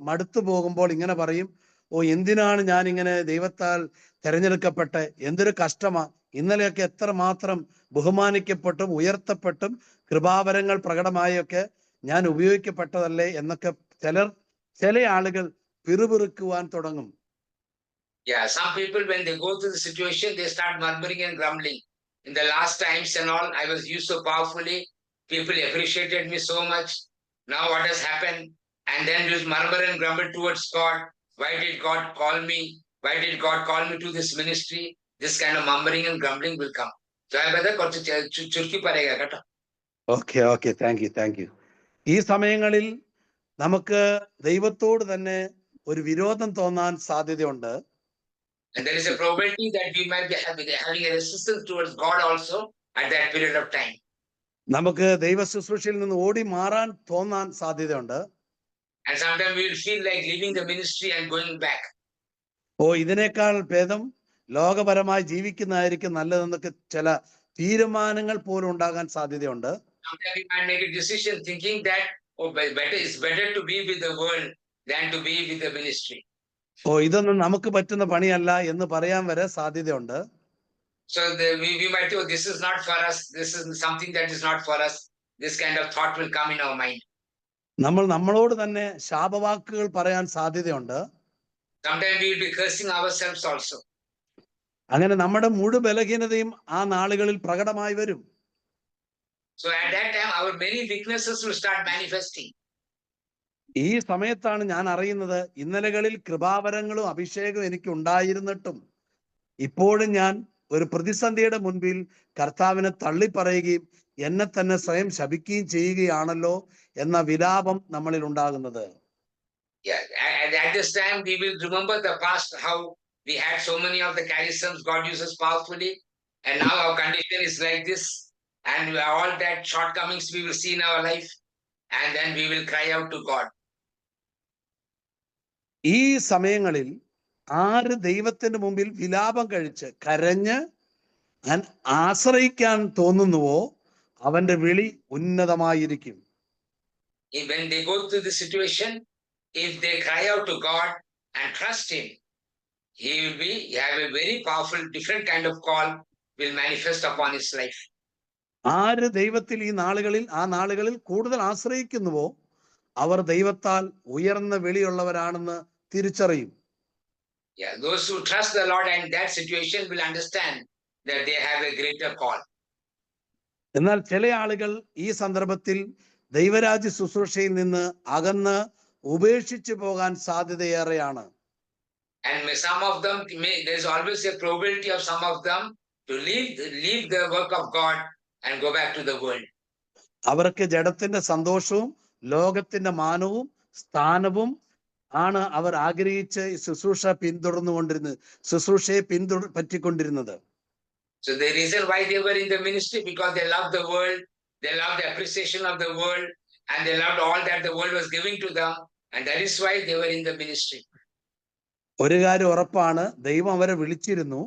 മടുത്തു പോകുമ്പോൾ ഇങ്ങനെ പറയും, ഓ എന്തിനാണ് ഞാൻ ഇങ്ങനെ ദൈവത്താൽ തെരഞ്ഞെടുക്കപ്പെട്ടെ, എന്തൊരു കഷ്ടമാ, ഇന്നലെയൊക്കെ എത്രമാത്രം ബഹുമാനിക്കപ്പെട്ടും ഉയർത്തപ്പെട്ടും കൃപാവരങ്ങൾ പ്രകടമായൊക്കെ ഞാൻ ഉപയോഗിക്കപ്പെട്ടതല്ലേ എന്നൊക്കെ ചില ആളുകൾ പിറുപിറുക്കുവാൻ തുടങ്ങും. Yeah, some people when they go through the situation, they start murmuring and grumbling. in the last times and all, I was used so powerfully. People appreciated me so much. Now what has happened? And then we'll murmur and grumble towards God. Why did God call me? Why did God call me to this ministry? This kind of murmuring and grumbling will come. So I better churki parega kata. Okay okay, thank you. ഈ സമയങ്ങളിൽ നമുക്ക് ദൈവത്തോട് തന്നെ ഒരു വിരോധം തോന്നാൻ സാധ്യതയുണ്ട്. And there is a probability that we might be having a resistance towards God also at that period of time. നമുക്ക് ദൈവ ശുശ്രൂഷയിൽ നിന്ന് ഓടി മാറാൻ തോന്നാൻ സാധ്യതയുണ്ട്. And sometimes we will feel like leaving the ministry and going back. ഇതിനേക്കാൾ ഭേദം ലോകപരമായി ജീവിക്കുന്നതായിരിക്കും നല്ലതെന്നൊക്കെ ചില തീരുമാനങ്ങൾ പോലും ഉണ്ടാകാൻ സാധ്യതയുണ്ട്. Sometimes we might make a decision thinking that, it's better to be with the world than to be with the ministry. ഇതൊന്നും നമുക്ക് പറ്റുന്ന പണിയല്ല എന്ന് പറയാൻ വരെ സാധ്യതയുണ്ട്. So we might think, this is not for us, this is something that is not for us. This kind of thought will come in our mind. നമ്മളോട് തന്നെ ശാപവാക്കുകൾ പറയാൻ സാധ്യതയുണ്ട്. Sometimes we will be cursing ourselves also. അങ്ങനെ നമ്മുടെ മുഴു ബലഹീനതയും ആ നാളുകളിൽ പ്രകടമായി വരും. So at that time our many weaknesses will start manifesting. ഈ സമയത്താണ് ഞാൻ അറിയുന്നത്, ഇന്നലകളിൽ കൃപാവരങ്ങളും അഭിഷേകവും എനിക്ക് ഉണ്ടായിരുന്നിട്ടും ഇപ്പോഴും ഞാൻ ഒരു പ്രതിസന്ധിയുടെ മുൻപിൽ കർത്താവിനെ തള്ളിപ്പറയുകയും എന്നെ തന്നെ സ്വയം ശപിക്കുകയും ചെയ്യുകയാണല്ലോ എന്ന വിലാപം നമ്മളിൽ ഉണ്ടാകുന്നത്. At this time we will remember the past, how we had so many of the charisms God uses powerfully, and now our condition is like this, and all that shortcomings we will see in our life, and then we will cry out to God. ഈ സമയങ്ങളിൽ ആര് ദൈവത്തിന്റെ മുമ്പിൽ വിലാപം കഴിച്ച് കരഞ്ഞ് ആശ്രയിക്കാൻ തോന്നുന്നുവോ അവന്റെ വിളി ഉന്നതമായിരിക്കും. When they go through the situation, if they cry out to God and trust Him, He will have a very powerful, different kind of call will manifest upon his life. ആര് ദൈവത്തിൽ ആ നാളുകളിൽ കൂടുതൽ ആശ്രയിക്കുന്നുവോ അവർ ദൈവത്താൽ ഉയർന്ന വിളിയുള്ളവരാണെന്ന് തിരിച്ചറിയും. Those who trust the Lord in that situation will understand that they have a greater call. എന്നാൽ ചില ആളുകൾ ഈ സന്ദർഭത്തിൽ ദൈവരാജ്യ ശുശ്രൂഷയിൽ നിന്ന് അകന്ന് ഉപേക്ഷിച്ചു പോകാൻ സാധ്യതയേറെയാണ്. And some of them, there's always a probability of some of them to leave the work of God and go back to the world. അവർക്ക് ജഡത്തിന്റെ സന്തോഷവും ലോകത്തിന്റെ മാനവും സ്ഥാനവും ആണ് അവർ ആഗ്രഹിച്ച് ശുശ്രൂഷയെ പറ്റിക്കൊണ്ടിരുന്നത്. So the reason why they were in the ministry, because they loved the world, they loved the appreciation of the world, and they loved all that the world was giving to them, and that is why they were in the ministry. ഒരു കാര്യം ഉറപ്പാണ്, ദൈവം അവരെ വിളിച്ചിരുന്നു.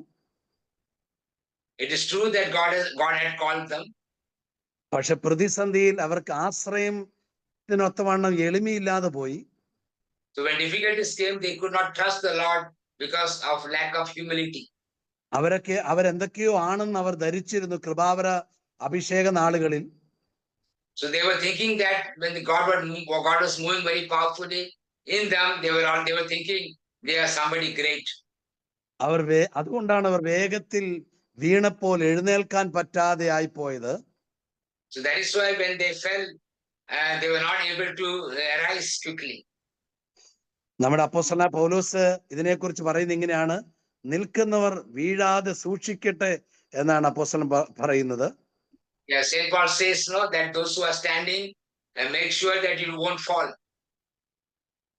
It is true that God had called them. പക്ഷെ പ്രതിസന്ധിയിൽ അവർക്ക് ആശ്രയത്തിനൊത്തവണ്ണം എളിമയില്ലാതെ പോയി. So when difficulties came, they could not trust the Lord because of lack of humility. അവരെന്തൊക്കെയോ ആണെന്ന് അവർ ധരിച്ചിരുന്നു കൃപാവര അഭിഷേക നാളുകളിൽ. So they were thinking that when God was moving very powerfully in them, they were thinking they are somebody great. അതുകൊണ്ടാണ് അവർ വേഗത്തിൽ വീണപ്പോൾ എഴുന്നേൽക്കാൻ പറ്റാതെ ആയി പോയത്. So that is why when they fell, they were not able to arise quickly. നമ്മുടെ അപ്പോസ്തലനായ പൗലോസ് ഇതിനെക്കുറിച്ച് പറയുന്നത് ഇങ്ങനെയാണ്, നിൽക്കുന്നവർ വീഴാതെ സൂക്ഷിക്കട്ടെ എന്നാണ് അപ്പോസ്തലൻ പറയുന്നത്. Yeah, Saint Paul says that those who are standing, make sure that you won't fall.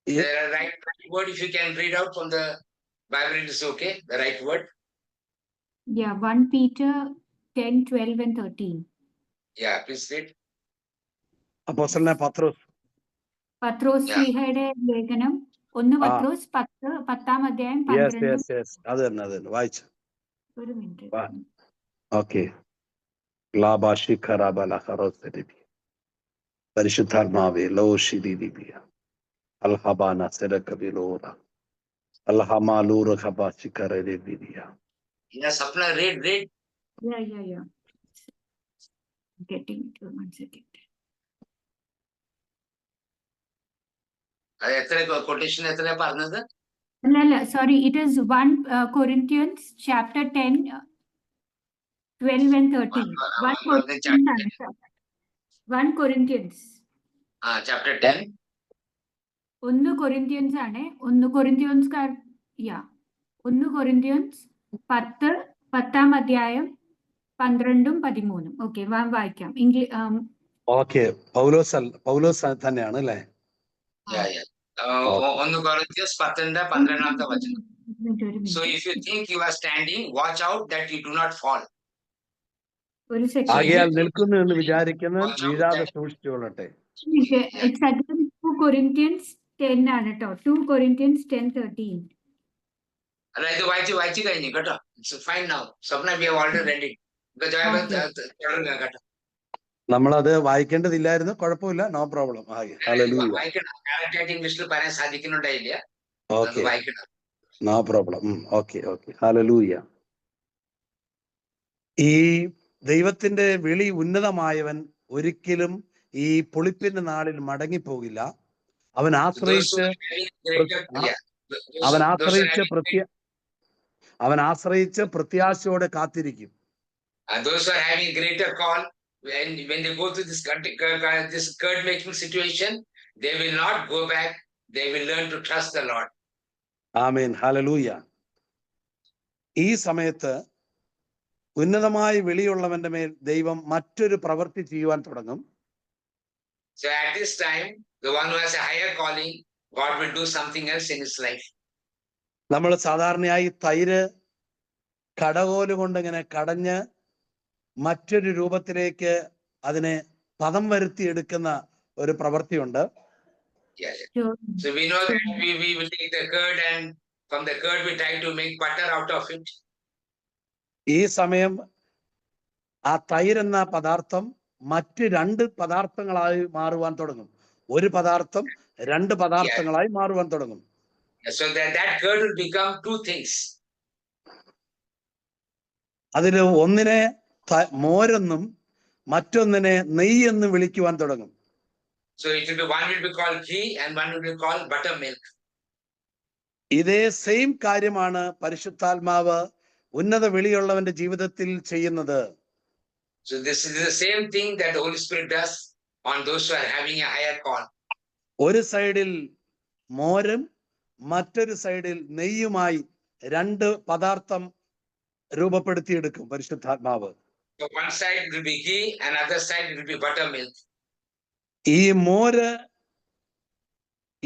The right word, if you can read out from the Bible, it is okay. The right word. Yeah, 1 Peter 10, 12 and 13. Yeah, please read. അപ്പോസ്തലനായ പത്രോസ് ശ്ലീഹയുടെ ലേഖനം 1 പത്രോസ് 10-ാം അധ്യായം 12. അത് തന്നെ വായിച്ചു. ഒരു minute. Okay. പരിശുദ്ധാത്മാവേ ലോഷിദിബിയ അൽഹബാന സെരകബിലോറ അൽഹമാലൂറ ഖബാശികരബിയ. Yes, Sapna, read. Yeah. Getting it. 1 second. Quotation പറഞ്ഞത്? No, sorry. It is 1 Corinthians chapter 10, 12 and 13. 1 Corinthians ആണ് ട്ടോ. 1 Corinthians. Chapter 10. 1 Corinthians ആണ്. 1 Corinthians 1 Corinthians 10 10-ാം അധ്യായം 12-ഉം 13-ഉം. ഓക്കെ, വായിക്കാം. ഓക്കെ, പൗലോസ് തന്നെയാണ് അല്ലേ? Okay. 1 Corinthians 10-12 വചനം. So if you think you are standing, watch out that you do not fall. ഒരു second. ആകയാൽ നിൽക്കുന്നു എന്ന് വിചാരിക്കുന്നവൻ വീഴാതെ സൂക്ഷിച്ചുകൊള്ളട്ടെ. It's again 2 Corinthians 10 ആണ് ട്ടോ. 2 Corinthians 10:13. അതായത് വായിച്ചു കഴിഞ്ഞു കേട്ടോ. It's fine now. Swapna, we have already read it. കേട്ടോ. നമ്മളത് വായിക്കേണ്ടതില്ലായിരുന്നു, കുഴപ്പമില്ല, നോ പ്രോബ്ലം. വായിക്കണം. ഇംഗ്ലീഷിൽ പറയാൻ സാധിക്കുന്നുണ്ടായില്ല. ഓക്കെ, വായിക്കണം. No problem. ഓക്കെ. ഹല്ലേലൂയ. ഈ ദൈവത്തിന്റെ വിളി ഉന്നതമായവൻ ഒരിക്കലും ഈ പുളിപ്പിന്റെ നാളിൽ മടങ്ങിപ്പോകില്ല. അവൻ ആശ്രയിച്ച് പ്രത്യാശയോടെ കാത്തിരിക്കും. Those who are having a greater call, when they go through this curd making situation, they will not go back. They will learn to trust the Lord. Amen, hallelujah. ഈ സമയത്ത് ഉന്നതമായ വിളിയുള്ളവന്റെ മേൽ ദൈവം മറ്റൊരു പ്രവൃത്തി ചെയ്യുവാൻ തുടങ്ങും. So at this time, the one who has a higher calling, God will do something else in his life. നമ്മൾ സാധാരണയായി തൈര് കടകോല് കൊണ്ട് ഇങ്ങനെ കടഞ്ഞ് മറ്റൊരു രൂപത്തിലേക്ക് അതിനെ പദം വരുത്തി എടുക്കുന്ന ഒരു പ്രവൃത്തിയുണ്ട്. So we know that we will take the curd, and from the curd we try to make butter out of it. ഈ സമയം ആ തൈരെന്ന പദാർത്ഥം മറ്റ് 2 പദാർത്ഥങ്ങളായി മാറുവാൻ തുടങ്ങും. ഒരു പദാർത്ഥം 2 പദാർത്ഥങ്ങളായി മാറുവാൻ തുടങ്ങും. So that curd will become 2 things. അതില് ഒന്നിനെ മോരെന്നും മറ്റൊന്നിനെ നെയ്യെന്നും വിളിക്കുവാൻ തുടങ്ങും. So one will be called ghee and one will be called buttermilk. ഇതേ സെയിം കാര്യമാണ് പരിശുദ്ധാത്മാവ് ഉന്നത വിളിയുള്ളവന്റെ ജീവിതത്തിൽ ചെയ്യുന്നത്. So this is the same thing that the Holy Spirit does on those who are having a higher call. ഒരു സൈഡിൽ മോരും മറ്റൊരു സൈഡിൽ നെയ്യുമായി 2 പദാർത്ഥം രൂപപ്പെടുത്തിയെടുക്കും പരിശുദ്ധാത്മാവ്. So one side will be ghee and other side will be buttermilk. ഈ മോര്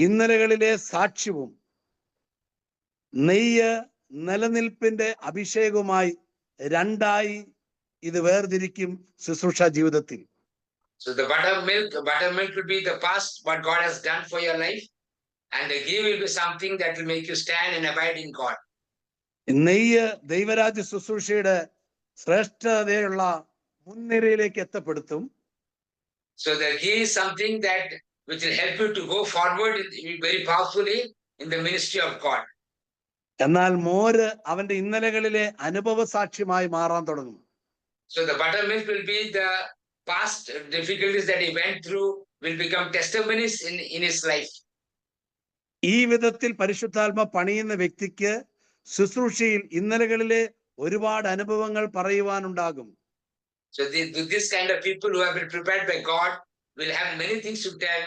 ഇന്നലകളിലെ സാക്ഷ്യവും നെയ്യ് നിലനിൽപ്പിന്റെ അഭിഷേകവുമായി 2ആയി ഇത് വേർതിരിക്കും ശുശ്രൂഷ ജീവിതത്തിൽ. So the buttermilk will be the past, what God has done for your life, and the ghee will be something that will make you stand and abide in God. നെയ്യ് ദൈവരാജ്യ ശുശ്രൂഷയുടെ ശ്രേഷ്ഠതയുള്ള മുൻനിരയിലേക്ക് എത്തപ്പെടുത്തും. So the ghee is something that which will help you to go forward very powerfully in the ministry of God. എന്നാൽ മോര് അവന്റെ ഇന്നലകളിലെ അനുഭവ സാക്ഷ്യമായി മാറാൻ തുടങ്ങും. So the buttermilk will be the past difficulties that he went through will become testimonies in his life. ഈ വിധത്തിൽ പരിശുദ്ധാത്മ പണിയുന്ന വ്യക്തിക്ക് ശുശ്രൂഷയിൽ ഇന്നലകളിലെ ഒരുപാട് അനുഭവങ്ങൾ പറയുവാനുണ്ടാകും. So this kind of people who have been prepared by God will have many things to tell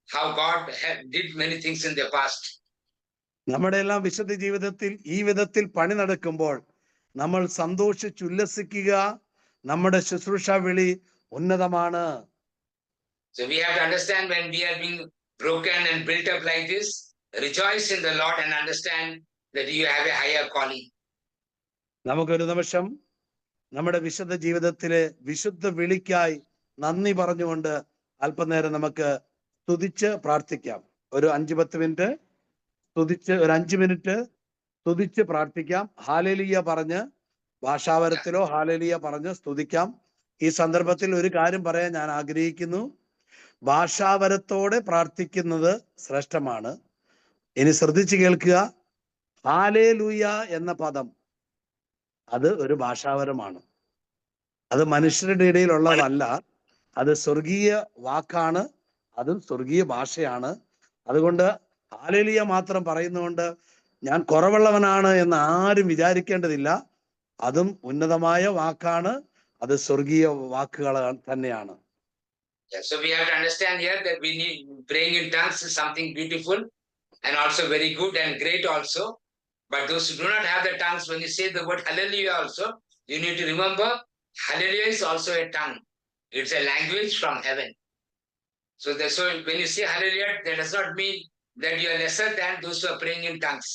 how God did many things in the past. നമ്മുടെ എല്ലാം വിശുദ്ധ ജീവിതത്തിൽ ഈ വിധത്തിൽ പണി നടക്കുമ്പോൾ നമ്മൾ സന്തോഷിച്ചുല്ലസിക്കുക. നമ്മുടെ ശുശ്രൂഷ വിളി ഉന്നതമാണ്. So we have to understand when we are being broken and built up like this, rejoice in the Lord and understand that you have a higher calling. നമുക്കൊരു നിമിഷം നമ്മുടെ വിശുദ്ധ ജീവിതത്തിലെ വിശുദ്ധ വിളിക്കായി നന്ദി പറഞ്ഞുകൊണ്ട് അല്പനേരം നമുക്ക് സ്തുതിച്ച് പ്രാർത്ഥിക്കാം. ഒരു 5-10 മിനിറ്റ് സ്തുതിച്ച്, ഒരു 5 മിനിറ്റ് സ്തുതിച്ച് പ്രാർത്ഥിക്കാം. ഹല്ലേലൂയ പറഞ്ഞ് ഭാഷാവരത്തിലോ ഹല്ലേലൂയ പറഞ്ഞ് സ്തുതിക്കാം. ഈ സന്ദർഭത്തിൽ ഒരു കാര്യം പറയാൻ ഞാൻ ആഗ്രഹിക്കുന്നു. ഭാഷാവരത്തോടെ പ്രാർത്ഥിക്കുന്നത് ശ്രേഷ്ഠമാണ്. ഇനി ശ്രദ്ധിച്ച് കേൾക്കുക. ഹല്ലേലൂയ എന്ന പദം അത് ഒരു ഭാഷാവരമാണ്. അത് മനുഷ്യരുടെ ഇടയിലുള്ളതല്ല. അത് സ്വർഗീയ വാക്കാണ്, അതും സ്വർഗീയ ഭാഷയാണ്. അതുകൊണ്ട് ഹല്ലേലൂയ മാത്രം പറയുന്നതുകൊണ്ട് ഞാൻ കുറവുള്ളവനാണ് എന്ന് ആരും വിചാരിക്കേണ്ടതില്ല. അതും ഉന്നതമായ വാക്കാണ്, അത് സ്വർഗീയ വാക്കുകൾ തന്നെയാണ്. Yeah, so we have to understand here that we need praying in tongues is something beautiful and also very good and great also. But those who do not have the tongues, when you say the word hallelujah also, you need to remember hallelujah is also a tongue. It's a language from heaven. So when you say hallelujah, that does not mean that you are lesser than those who are praying in tongues.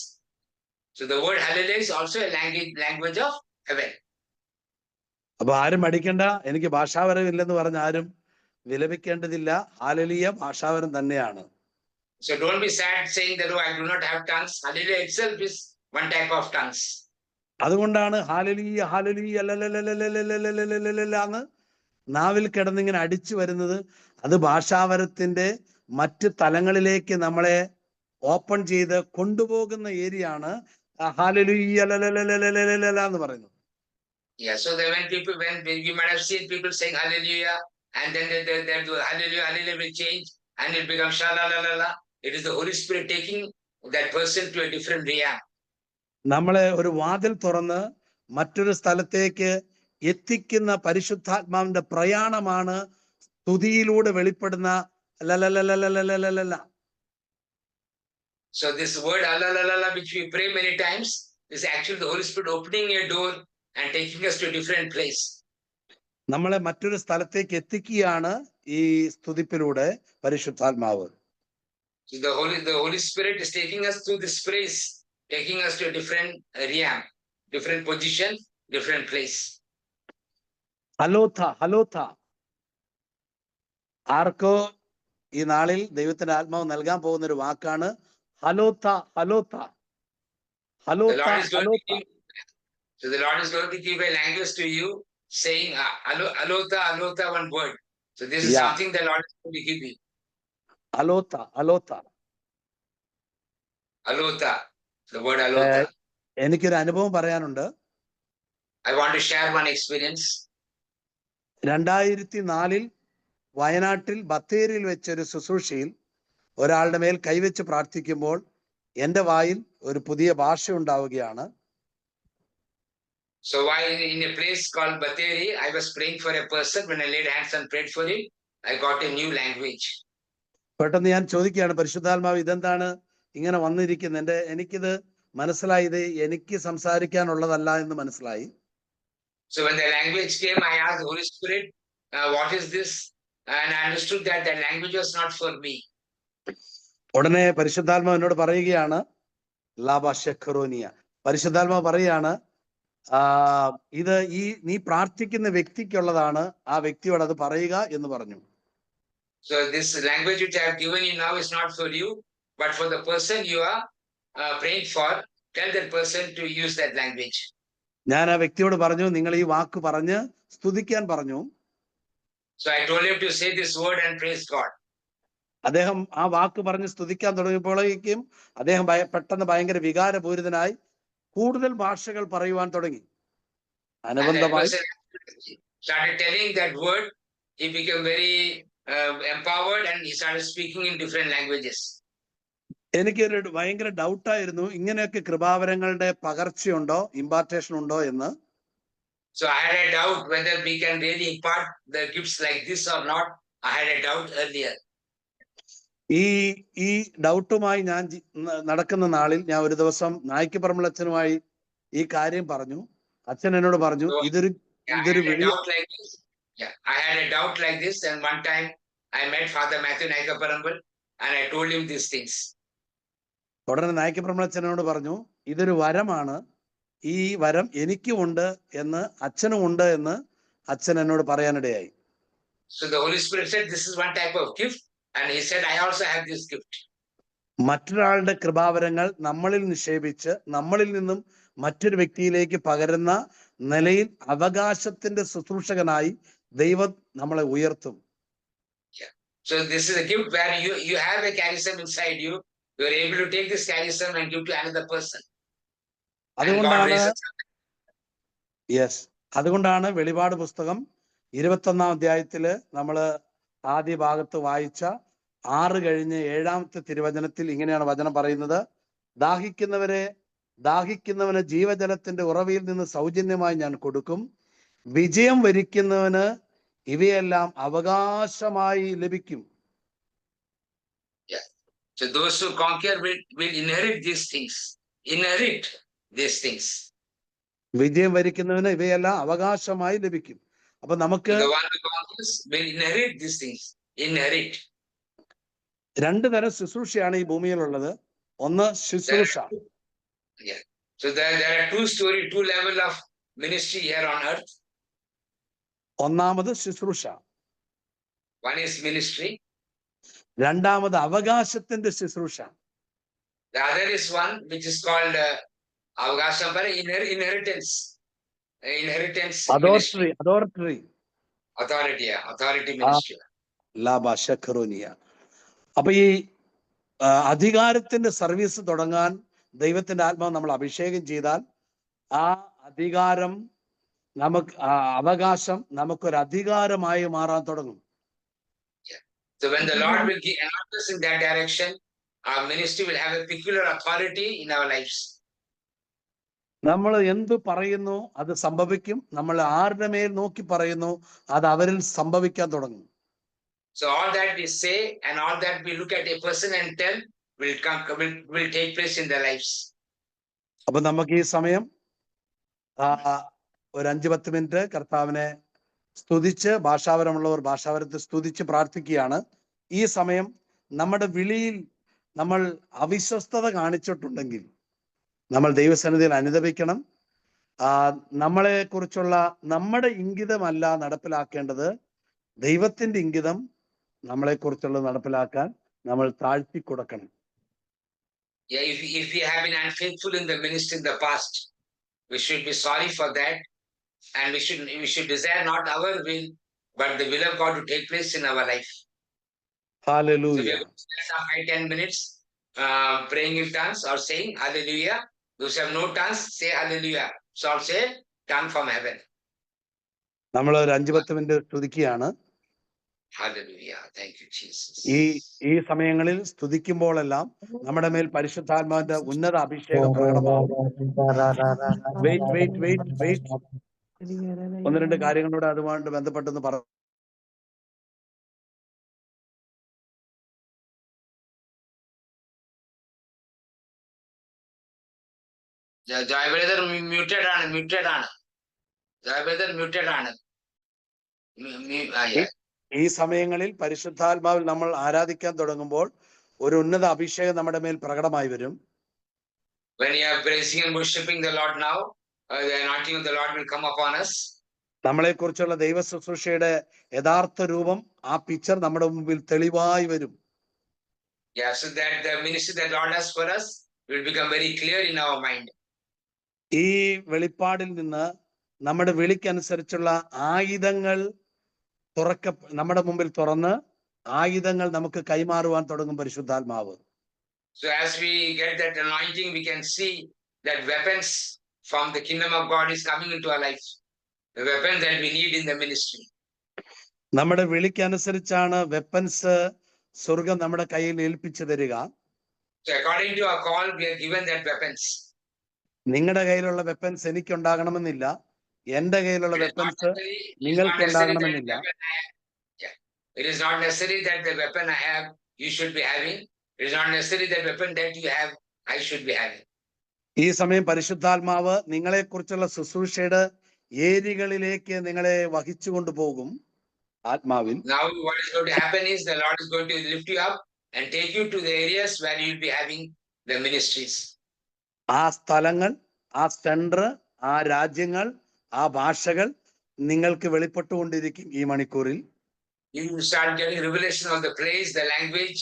So the word hallelujah is also a language of heaven. അപ്പൊ ആരും മടിക്കണ്ട, എനിക്ക് ഭാഷാപരം ഇല്ലെന്ന് പറഞ്ഞ ആരും വിലപിക്കേണ്ടതില്ല. Hallelujah ഭാഷാപരം തന്നെയാണ്. So don't be sad saying that, oh, I do not have tongues. Hallelujah itself is one type of tongues. അതുകൊണ്ടാണ് hallelujah hallelujah എന്ന് നാവിൽ കിടന്നിങ്ങനെ അടിച്ചു വരുന്നത്. അത് ഭാഷാപരത്തിന്റെ മറ്റ് തലങ്ങളിലേക്ക് നമ്മളെ ഓപ്പൺ ചെയ്ത് കൊണ്ടുപോകുന്ന ഏരിയയാണ് ഹല്ലേലൂയ എന്ന് പറയുന്നത്. Yeah, so when you might have seen people saying hallelujah, and then the hallelujah will change and it becomes shalalala. It is the Holy Spirit taking that person to a different realm. നമ്മളെ ഒരു വാതിൽ തുറന്ന് മറ്റൊരു സ്ഥലത്തേക്ക് എത്തിക്കുന്ന പരിശുദ്ധാത്മാവിന്റെ പ്രയാണമാണ് സ്തുതിയിലൂടെ വെളിപ്പെടുന്ന ലലലലലലലലല. So this word alalala, which we pray many times, is actually the Holy Spirit opening a door and taking us to a different place. നമ്മളെ മറ്റൊരു സ്ഥലത്തേക്ക് എത്തിക്കുകയാണ് ഈ സ്തുതിപ്പിലൂടെ പരിശുദ്ധാത്മാവ്. So the Holy Spirit is taking us through this praise, taking us to a different realm, different position, different place. ഹലോഥ ഹലോഥ. ആർക്കോ ഈ നാളിൽ ദൈവത്തിന്റെ ആത്മാവ് നൽകാൻ പോകുന്ന ഒരു വാക്കാണ് ഹലോഥ ഹലോഥ ഹലോഥ ഹലോഥ. So the Lord is going to give a language to you, saying alotha, alotha, one word. So this is something the Lord is going to give you. Alotha, alotha. Alotha, the word alotha. എനിക്കൊരു അനുഭവം പറയാനുണ്ട്. I want to share one experience. 2004 വയനാട്ടിൽ ബത്തേരിയിൽ വെച്ചൊരു ശുശ്രൂഷയിൽ ഒരാളുടെ മേൽ കൈവച്ച് പ്രാർത്ഥിക്കുമ്പോൾ എൻ്റെ വായിൽ ഒരു പുതിയ ഭാഷ ഉണ്ടാവുകയാണ്. So while in a place called Batheri, I was praying for a person. When I laid hands and prayed for him, I got a new language. പെട്ടെന്ന് ഞാൻ ചോദിക്കുകയാണ്, പരിശുദ്ധാത്മാവ് ഇതെന്താണ് ഇങ്ങനെ വന്നിരിക്കുന്നത്? എനിക്കിത് മനസ്സിലായി, ഇത് എനിക്ക് സംസാരിക്കാനുള്ളതല്ല എന്ന് മനസ്സിലായി. So when the language came, I asked the Holy Spirit, what is this? And I understood that the language was not for me. ഉടനെ പരിശുദ്ധാത്മാവ് എന്നോട് പറയുകയാണ്, ലാബാശഖറോനിയ. പരിശുദ്ധാത്മാവ് പറയുകയാണ്, ഇത് നീ പ്രാർത്ഥിക്കുന്ന വ്യക്തിക്കുള്ളതാണ്, ആ വ്യക്തിയോട് അത് പറയുക എന്ന് പറഞ്ഞു. So this language which I have given you now is not for you, but for the person you are praying for. Tell that person to use that language. ഞാൻ ആ വ്യക്തിയോട് പറഞ്ഞു, നിങ്ങൾ ഈ വാക്ക് പറഞ്ഞ് സ്തുതിക്കാൻ പറഞ്ഞു. So I told him to say this word and praise God. അദ്ദേഹം ആ വാക്ക് പറഞ്ഞ് സ്തുതിക്കാൻ തുടങ്ങിയപ്പോഴേക്കും അദ്ദേഹം പെട്ടെന്ന് ഭയങ്കര വികാരപൂരിതനായി കൂടുതൽ ഭാഷകൾ പറയുവാൻ തുടങ്ങി. അനുബന്ധമായി started telling that word. He became very empowered and he started speaking in different languages. എനിക്കൊരു ഭയങ്കര ഡൗട്ടായിരുന്നു, ഇങ്ങനെയൊക്കെ കൃപാവരങ്ങളുടെ പകർച്ചയുണ്ടോ, ഇമ്പാർട്ടേഷൻ ഉണ്ടോ എന്ന്. So I had a doubt whether we can really impart the gifts like this or not. I had a doubt earlier. ഈ ഡൗട്ടുമായി ഞാൻ നടക്കുന്ന നാളിൽ ഞാൻ ഒരു ദിവസം നായിക്കപ്പറമ്പിൽ അച്ഛനുമായി ഈ കാര്യം പറഞ്ഞു. അച്ഛൻ എന്നോട് പറഞ്ഞു, ഇതൊരു I had a doubt like this, and one time I met Father Matthew Naikaparampil and I told him these things. ഉടനെ നായിക്കപ്പറമ്പിൽ അച്ഛനോട് പറഞ്ഞു, ഇതൊരു വരമാണ്, ഈ വരം എനിക്കും ഉണ്ട് എന്ന് അച്ഛനും ഉണ്ട് എന്ന് അച്ഛൻ എന്നോട് പറയാനിടയായി. So the Holy Spirit said this is one type of gift, and he said I also have this gift. മറ്റൊരാളുടെ കൃപാവരങ്ങൾ നമ്മളിൽ നിക്ഷേപിച്ച് നമ്മളിൽ നിന്നും മറ്റൊരു വ്യക്തിയിലേക്ക് പകരുന്ന നിലയിൽ അവകാശത്തിന്റെ ശുശ്രൂഷകനായി ദൈവം നമ്മളെ ഉയർത്തും. So this is a gift where you have a charism inside you. You are able to take this charism and give to another person. അതുകൊണ്ടാണ് വെളിപാട് പുസ്തകം 21-ാം അധ്യായത്തില് നമ്മള് ആദ്യ ഭാഗത്ത് വായിച്ച 6 കഴിഞ്ഞ് 7-ാമത്തെ തിരുവചനത്തിൽ ഇങ്ങനെയാണ് വചനം പറയുന്നത്, ദാഹിക്കുന്നവന് ജീവജലത്തിന്റെ ഉറവയിൽ നിന്ന് സൗജന്യമായി ഞാൻ കൊടുക്കും, വിജയം വരിക്കുന്നവന് ഇവയെല്ലാം അവകാശമായി ലഭിക്കും. So those who conquer will inherit these things. Inherit these things. വിജയം വരിക്കുന്നവന് ഇവയെല്ലാം അവകാശമായി ലഭിക്കും. അപ്പൊ നമുക്ക് The one who conquers will inherit these things. Inherit. രണ്ടു തരം ശുശ്രൂഷയാണ് ഈ ഭൂമിയിലുള്ളത്. ഒന്ന് ശുശ്രൂഷ. Yeah. So there are two level of ministry here on earth. ഒന്നാമത് ശുശ്രൂഷ, One is ministry. രണ്ടാമത് അവകാശത്തിന്റെ ശുശ്രൂഷ. The other is one which is called avagasham, inheritance. Inheritance ministry. അതോറിറ്ററി Authority, yeah. Authority ministry. ലാബാശഖറോനിയ. അപ്പൊ ഈ അധികാരത്തിന്റെ സർവീസ് തുടങ്ങാൻ ദൈവത്തിന്റെ ആത്മാവ് നമ്മൾ അഭിഷേകം ചെയ്താൽ ആ അധികാരം നമുക്ക് അവകാശം നമുക്കൊരു അധികാരമായി മാറാൻ തുടങ്ങും. So when the Lord will give us in that direction, our ministry will have a peculiar authority in our lives. നമ്മൾ എന്ത് പറയുന്നു അത് സംഭവിക്കും. നമ്മൾ ആരുടെ മേൽ നോക്കി പറയുന്നു അത് അവരിൽ സംഭവിക്കാൻ തുടങ്ങും. So all that we say and all that we look at a person and tell will take place in their lives. അപ്പൊ നമുക്ക് ഈ സമയം ഒരു 5-10 മിനിറ്റ് കർത്താവിനെ സ്തുതിച്ച്, ഭാഷാപരമുള്ളവർ ഭാഷാപരത്തെ സ്തുതിച്ച് പ്രാർത്ഥിക്കുകയാണ്. ഈ സമയം നമ്മുടെ വിളിയിൽ നമ്മൾ അവിശ്വസ്തത കാണിച്ചിട്ടുണ്ടെങ്കിൽ നമ്മൾ ദൈവസന്നിധിയിൽ അനുതപിക്കണം. നമ്മളെ കുറിച്ചുള്ള നമ്മുടെ ഇംഗിതമല്ല നടപ്പിലാക്കേണ്ടത്, ദൈവത്തിന്റെ ഇംഗിതം നമ്മളെ കുറിച്ചുള്ളത് നടപ്പിലാക്കാൻ നമ്മൾ താഴ്ത്തി കൊടുക്കണം. Yeah, if we have been unfaithful in the ministry in the past, we should be sorry for that, and we should desire not our will, but the will of God to take place in our life. Hallelujah. So we are going to spend 5-10 minutes praying in tongues or saying hallelujah. Those who have no tongues, say hallelujah. So I'll say tongue from heaven. നമ്മൾ ഒരു 5-10 minute സ്തുതിക്കുകയാണ്. Hallelujah. Thank you, Jesus. ഈ സമയങ്ങളിൽ സ്തുതിക്കുമ്പോഴെല്ലാം നമ്മുടെ മേൽ പരിശുദ്ധാത്മാവിന്റെ ഉന്നത അഭിഷേകം പ്രകടമാകും. Wait. 1-2 കാര്യങ്ങളോട് അതുമായിട്ട് ബന്ധപ്പെട്ടെന്ന് പറഞ്ഞു. Joy brother muted ആണ്. Joy brother muted ആണ്. ഈ സമയങ്ങളിൽ പരിശുദ്ധാത്മാവിൽ നമ്മൾ ആരാധിക്കാൻ തുടങ്ങുമ്പോൾ ഒരു ഉന്നത അഭിഷേകം നമ്മുടെ മേൽ പ്രകടമായി വരും. When you are praising and worshiping the Lord now, the anointing of the Lord will come upon us. നമ്മളെ കുറിച്ചുള്ള ദൈവ ശുശ്രൂഷയുടെ യഥാർത്ഥ രൂപം, ആ പിക്ചർ നമ്മുടെ മുമ്പിൽ തെളിവായി വരും. Yeah, so that the ministry that Lord has for us will become very clear in our mind. ഈ വെളിപ്പാടിൽ നിന്ന് നമ്മുടെ വിളിക്കനുസരിച്ചുള്ള ആയുധങ്ങൾ നമ്മുടെ മുമ്പിൽ തുറന്ന് ആയുധങ്ങൾ നമുക്ക് കൈമാറുവാൻ തുടങ്ങും പരിശുദ്ധാത്മാവ്. So as we get that anointing, we can see that weapons from the kingdom of God is coming into our life. The weapons that we need in the ministry. നമ്മുടെ വിളിക്കനുസരിച്ചാണ് വെപ്പൻസ് സ്വർഗം നമ്മുടെ കയ്യിൽ ഏൽപ്പിച്ചു തരിക. So according to our call, we are given that weapons. നിങ്ങളുടെ കയ്യിലുള്ള weapons എനിക്കുണ്ടാകണമെന്നില്ല, എന്റെ കയ്യിലുള്ള വെപ്പൻസ് നിങ്ങൾക്ക് ഉണ്ടാകണമെന്നില്ല. It is not necessary that the weapon I have, you should be having. It is not necessary that weapon that you have, I should be having. ഈ സമയം പരിശുദ്ധാത്മാവ് നിങ്ങളെ കുറിച്ചുള്ള ശുശ്രൂഷയുടെ ഏരിയകളിലേക്ക് നിങ്ങളെ വഹിച്ചു കൊണ്ടുപോകും ആത്മാവിൽ. Now what is going to happen is the Lord is going to lift you up and take you to the areas where you will be having the ministries. ആ സ്ഥലങ്ങൾ, ആ സെന്റർ, ആ രാജ്യങ്ങൾ, ആ ഭാഷകൾ നിങ്ങൾക്ക് വെളിപ്പെട്ടുകൊണ്ടിരിക്കും ഈ മണിക്കൂറിൽ. You will start getting revelation of the place, the language,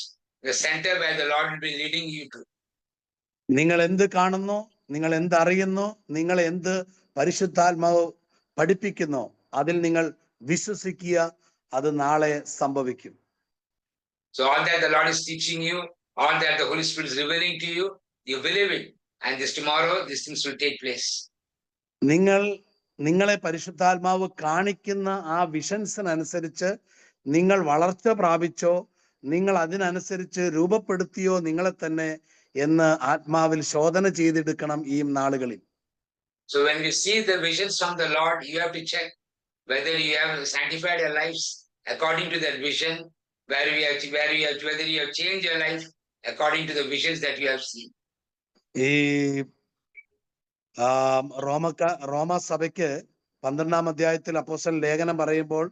the center where the Lord will be leading you to. നിങ്ങൾ എന്ത് കാണുന്നു, നിങ്ങൾ എന്ത് അറിയുന്നു, നിങ്ങൾ എന്ത് പരിശുദ്ധാത്മാവ് പഠിപ്പിക്കുന്നു, അതിൽ നിങ്ങൾ വിശ്വസിക്കുക, അത് നാളെ സംഭവിക്കും. So all that the Lord is teaching you, all that the Holy Spirit is revealing to you, you believe it, and this tomorrow these things will take place. നിങ്ങളെ പരിശുദ്ധാത്മാവ് കാണിക്കുന്ന ആ വിഷൻസിനനുസരിച്ച് നിങ്ങൾ വളർച്ച പ്രാപിച്ചോ, നിങ്ങൾ അതിനനുസരിച്ച് രൂപപ്പെടുത്തിയോ നിങ്ങളെ തന്നെ എന്ന് ആത്മാവിൽ ശോധന ചെയ്തെടുക്കണം ഈ നാളുകളിൽ. So when we see the visions from the Lord, you have to check whether you have sanctified your lives according to that vision, whether you have changed your life according to the visions that you have seen. ഈ റോമ സഭയ്ക്ക് 12-ാം അധ്യായത്തിൽ അപ്പോസ്തലൻ ലേഖനം പറയുമ്പോൾ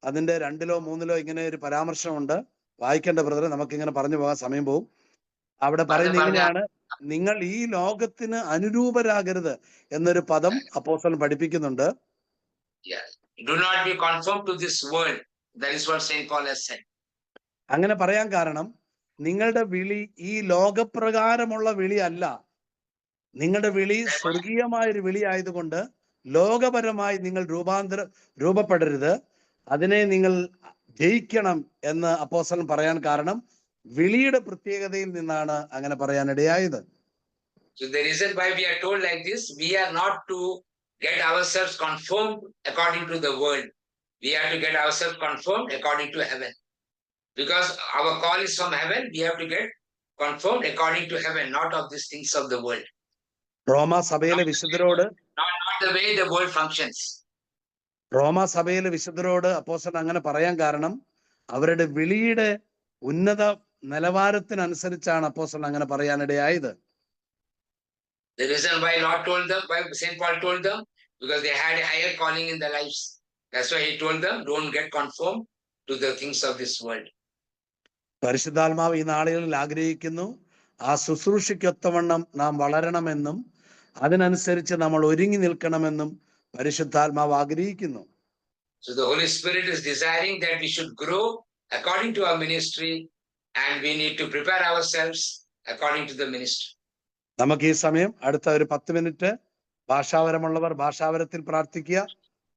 അതിന്റെ 2-ലോ 3-ലോ ഇങ്ങനെ ഒരു പരാമർശമുണ്ട്. വായിക്കേണ്ട ബ്രദറെ, നമുക്ക് ഇങ്ങനെ പറഞ്ഞു പോകാൻ സമയം പോകും. അവിടെ പറയുന്നത് ഇങ്ങനെയാണ്: നിങ്ങൾ ഈ ലോകത്തിന് അനുരൂപരാകരുത് എന്നൊരു പദം അപ്പോസ്തലൻ പഠിപ്പിക്കുന്നുണ്ട്. Do not be conformed to this world. That is what Saint Paul has said. അങ്ങനെ പറയാൻ കാരണം, നിങ്ങളുടെ വിളി ഈ ലോകപ്രകാരമുള്ള വിളി അല്ല. നിങ്ങളുടെ വിളി സ്വർഗീയമായൊരു വിളി ആയതുകൊണ്ട് ലോകപരമായി നിങ്ങൾ രൂപപ്പെടരുത്. അതിനെ നിങ്ങൾ ജയിക്കണം എന്ന് അപ്പോസ്തലൻ പറയാൻ കാരണം വിളിയുടെ പ്രത്യേകതയിൽ നിന്നാണ് അങ്ങനെ പറയാൻ ഇടയായത്. So the reason why we are told like this, we are not to get ourselves conformed according to the world. We have to get ourselves conformed according to heaven. Because our call is from heaven, we have to get conformed according to heaven, not of these things of the world. റോമാ സഭയിലെ വിശുദ്ധരോട് Not the way the world functions. റോമാ സഭയിലെ വിശുദ്ധരോട് അപ്പോസ്തലൻ അങ്ങനെ പറയാൻ കാരണം അവരുടെ വിളിയുടെ ഉന്നത നിലവാരത്തിനനുസരിച്ചാണ് അപ്പോസ്തലൻ അങ്ങനെ പറയാനിടയായത്. The reason why Lord told them, why Saint Paul told them, because they had a higher calling in their lives. That's why he told them, don't get conformed to the things of this world. പരിശുദ്ധാത്മാവ് ഈ നാളുകളിൽ ആഗ്രഹിക്കുന്നു, ആ ശുശ്രൂഷയ്ക്കൊത്തവണ്ണം നാം വളരണമെന്നും അതിനനുസരിച്ച് നമ്മൾ ഒരുങ്ങി നിൽക്കണമെന്നും പരിശുദ്ധാത്മാവ് ആഗ്രഹിക്കുന്നു. So the Holy Spirit is desiring that we should grow according to our ministry, and we need to prepare ourselves according to the ministry. നമുക്ക് ഈ സമയം അടുത്ത ഒരു 10 മിനിറ്റ് ഭാഷാപരമുള്ളവർ ഭാഷാപരത്തിൽ പ്രാർത്ഥിക്കുക.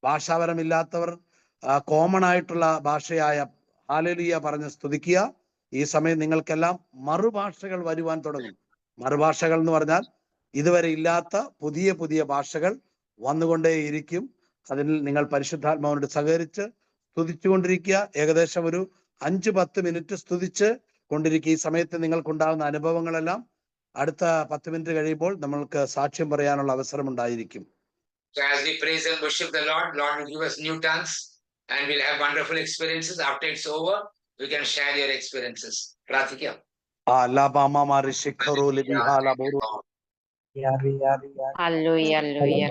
ഭാഷാപരമില്ലാത്തവർ കോമൺ ആയിട്ടുള്ള ഭാഷയായ ഹല്ലേലൂയ പറഞ്ഞ് സ്തുതിക്കുക. ഈ സമയം നിങ്ങൾക്കെല്ലാം മറുഭാഷകൾ വരുവാൻ തുടങ്ങും. മറുഭാഷകൾ എന്ന് പറഞ്ഞാൽ ഇതുവരെ ഇല്ലാത്ത പുതിയ പുതിയ ഭാഷകൾ വന്നുകൊണ്ടേയിരിക്കും. അതിൽ നിങ്ങൾ പരിശുദ്ധാത്മാവിനോട് സഹകരിച്ച് സ്തുതിച്ചുകൊണ്ടിരിക്കുക. ഏകദേശം ഒരു 5-10 മിനിറ്റ് സ്തുതിച്ച് കൊണ്ടിരിക്കുക. ഈ സമയത്ത് നിങ്ങൾക്കുണ്ടാകുന്ന അനുഭവങ്ങളെല്ലാം അടുത്ത 10 മിനിറ്റ് കഴിയുമ്പോൾ നമ്മൾക്ക് സാക്ഷ്യം പറയാനുള്ള അവസരം ഉണ്ടായിരിക്കും. So as we praise and worship the Lord, Lord will give us new tongues and we'll have wonderful experiences. After it's over, we can share your experiences. Prathikya. Alabama Shikharoli Bihala Boru. Hallelujah, hallelujah,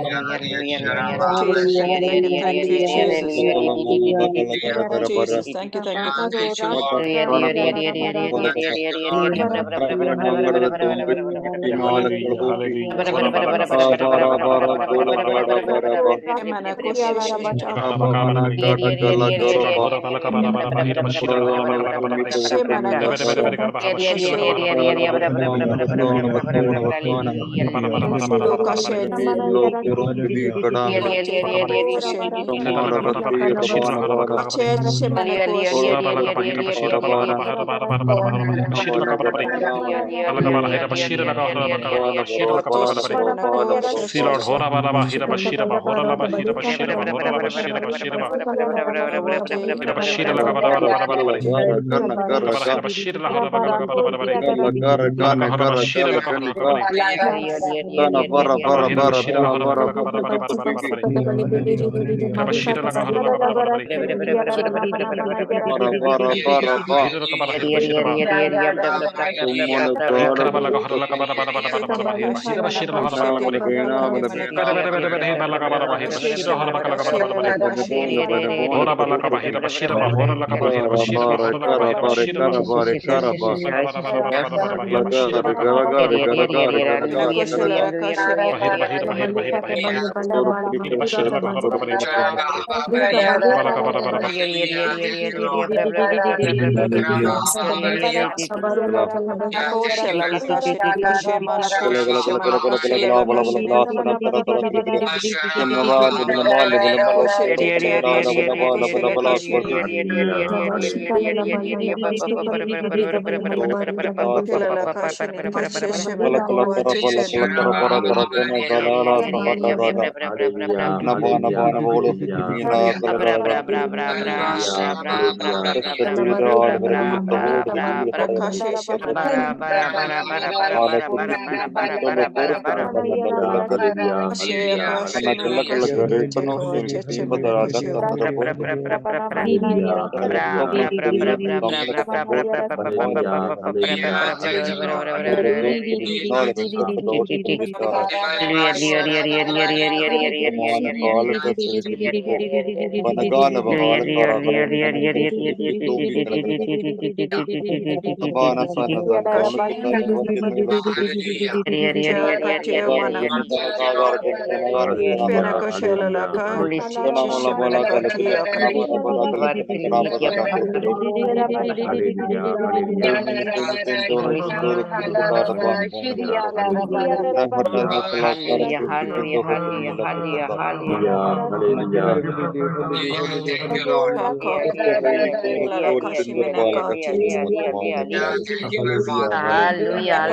Worship you, hallelujah,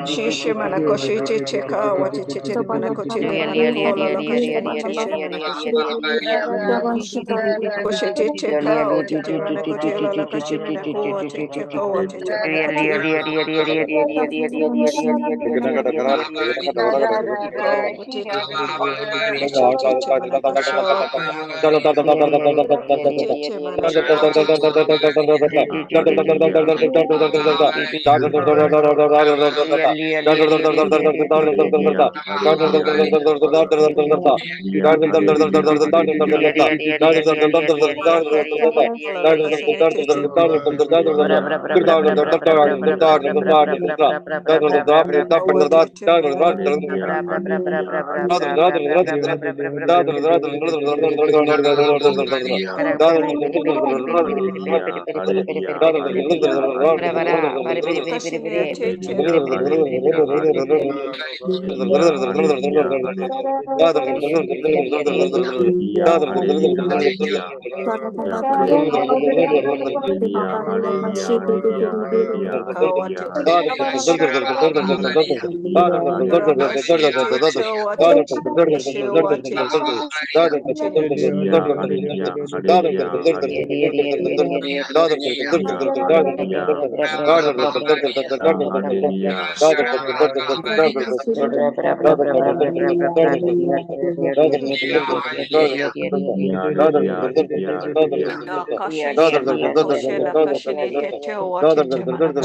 Shishe manako shiche cheka wati chiche manako chile manako la la kashe matishe manako shiche koshete cheka wati chiche manako chile la kashe manako wati cheka wati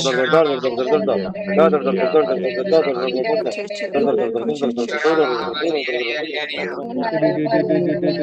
chiche manako chile ko wati chiche manako sho chiche manako wati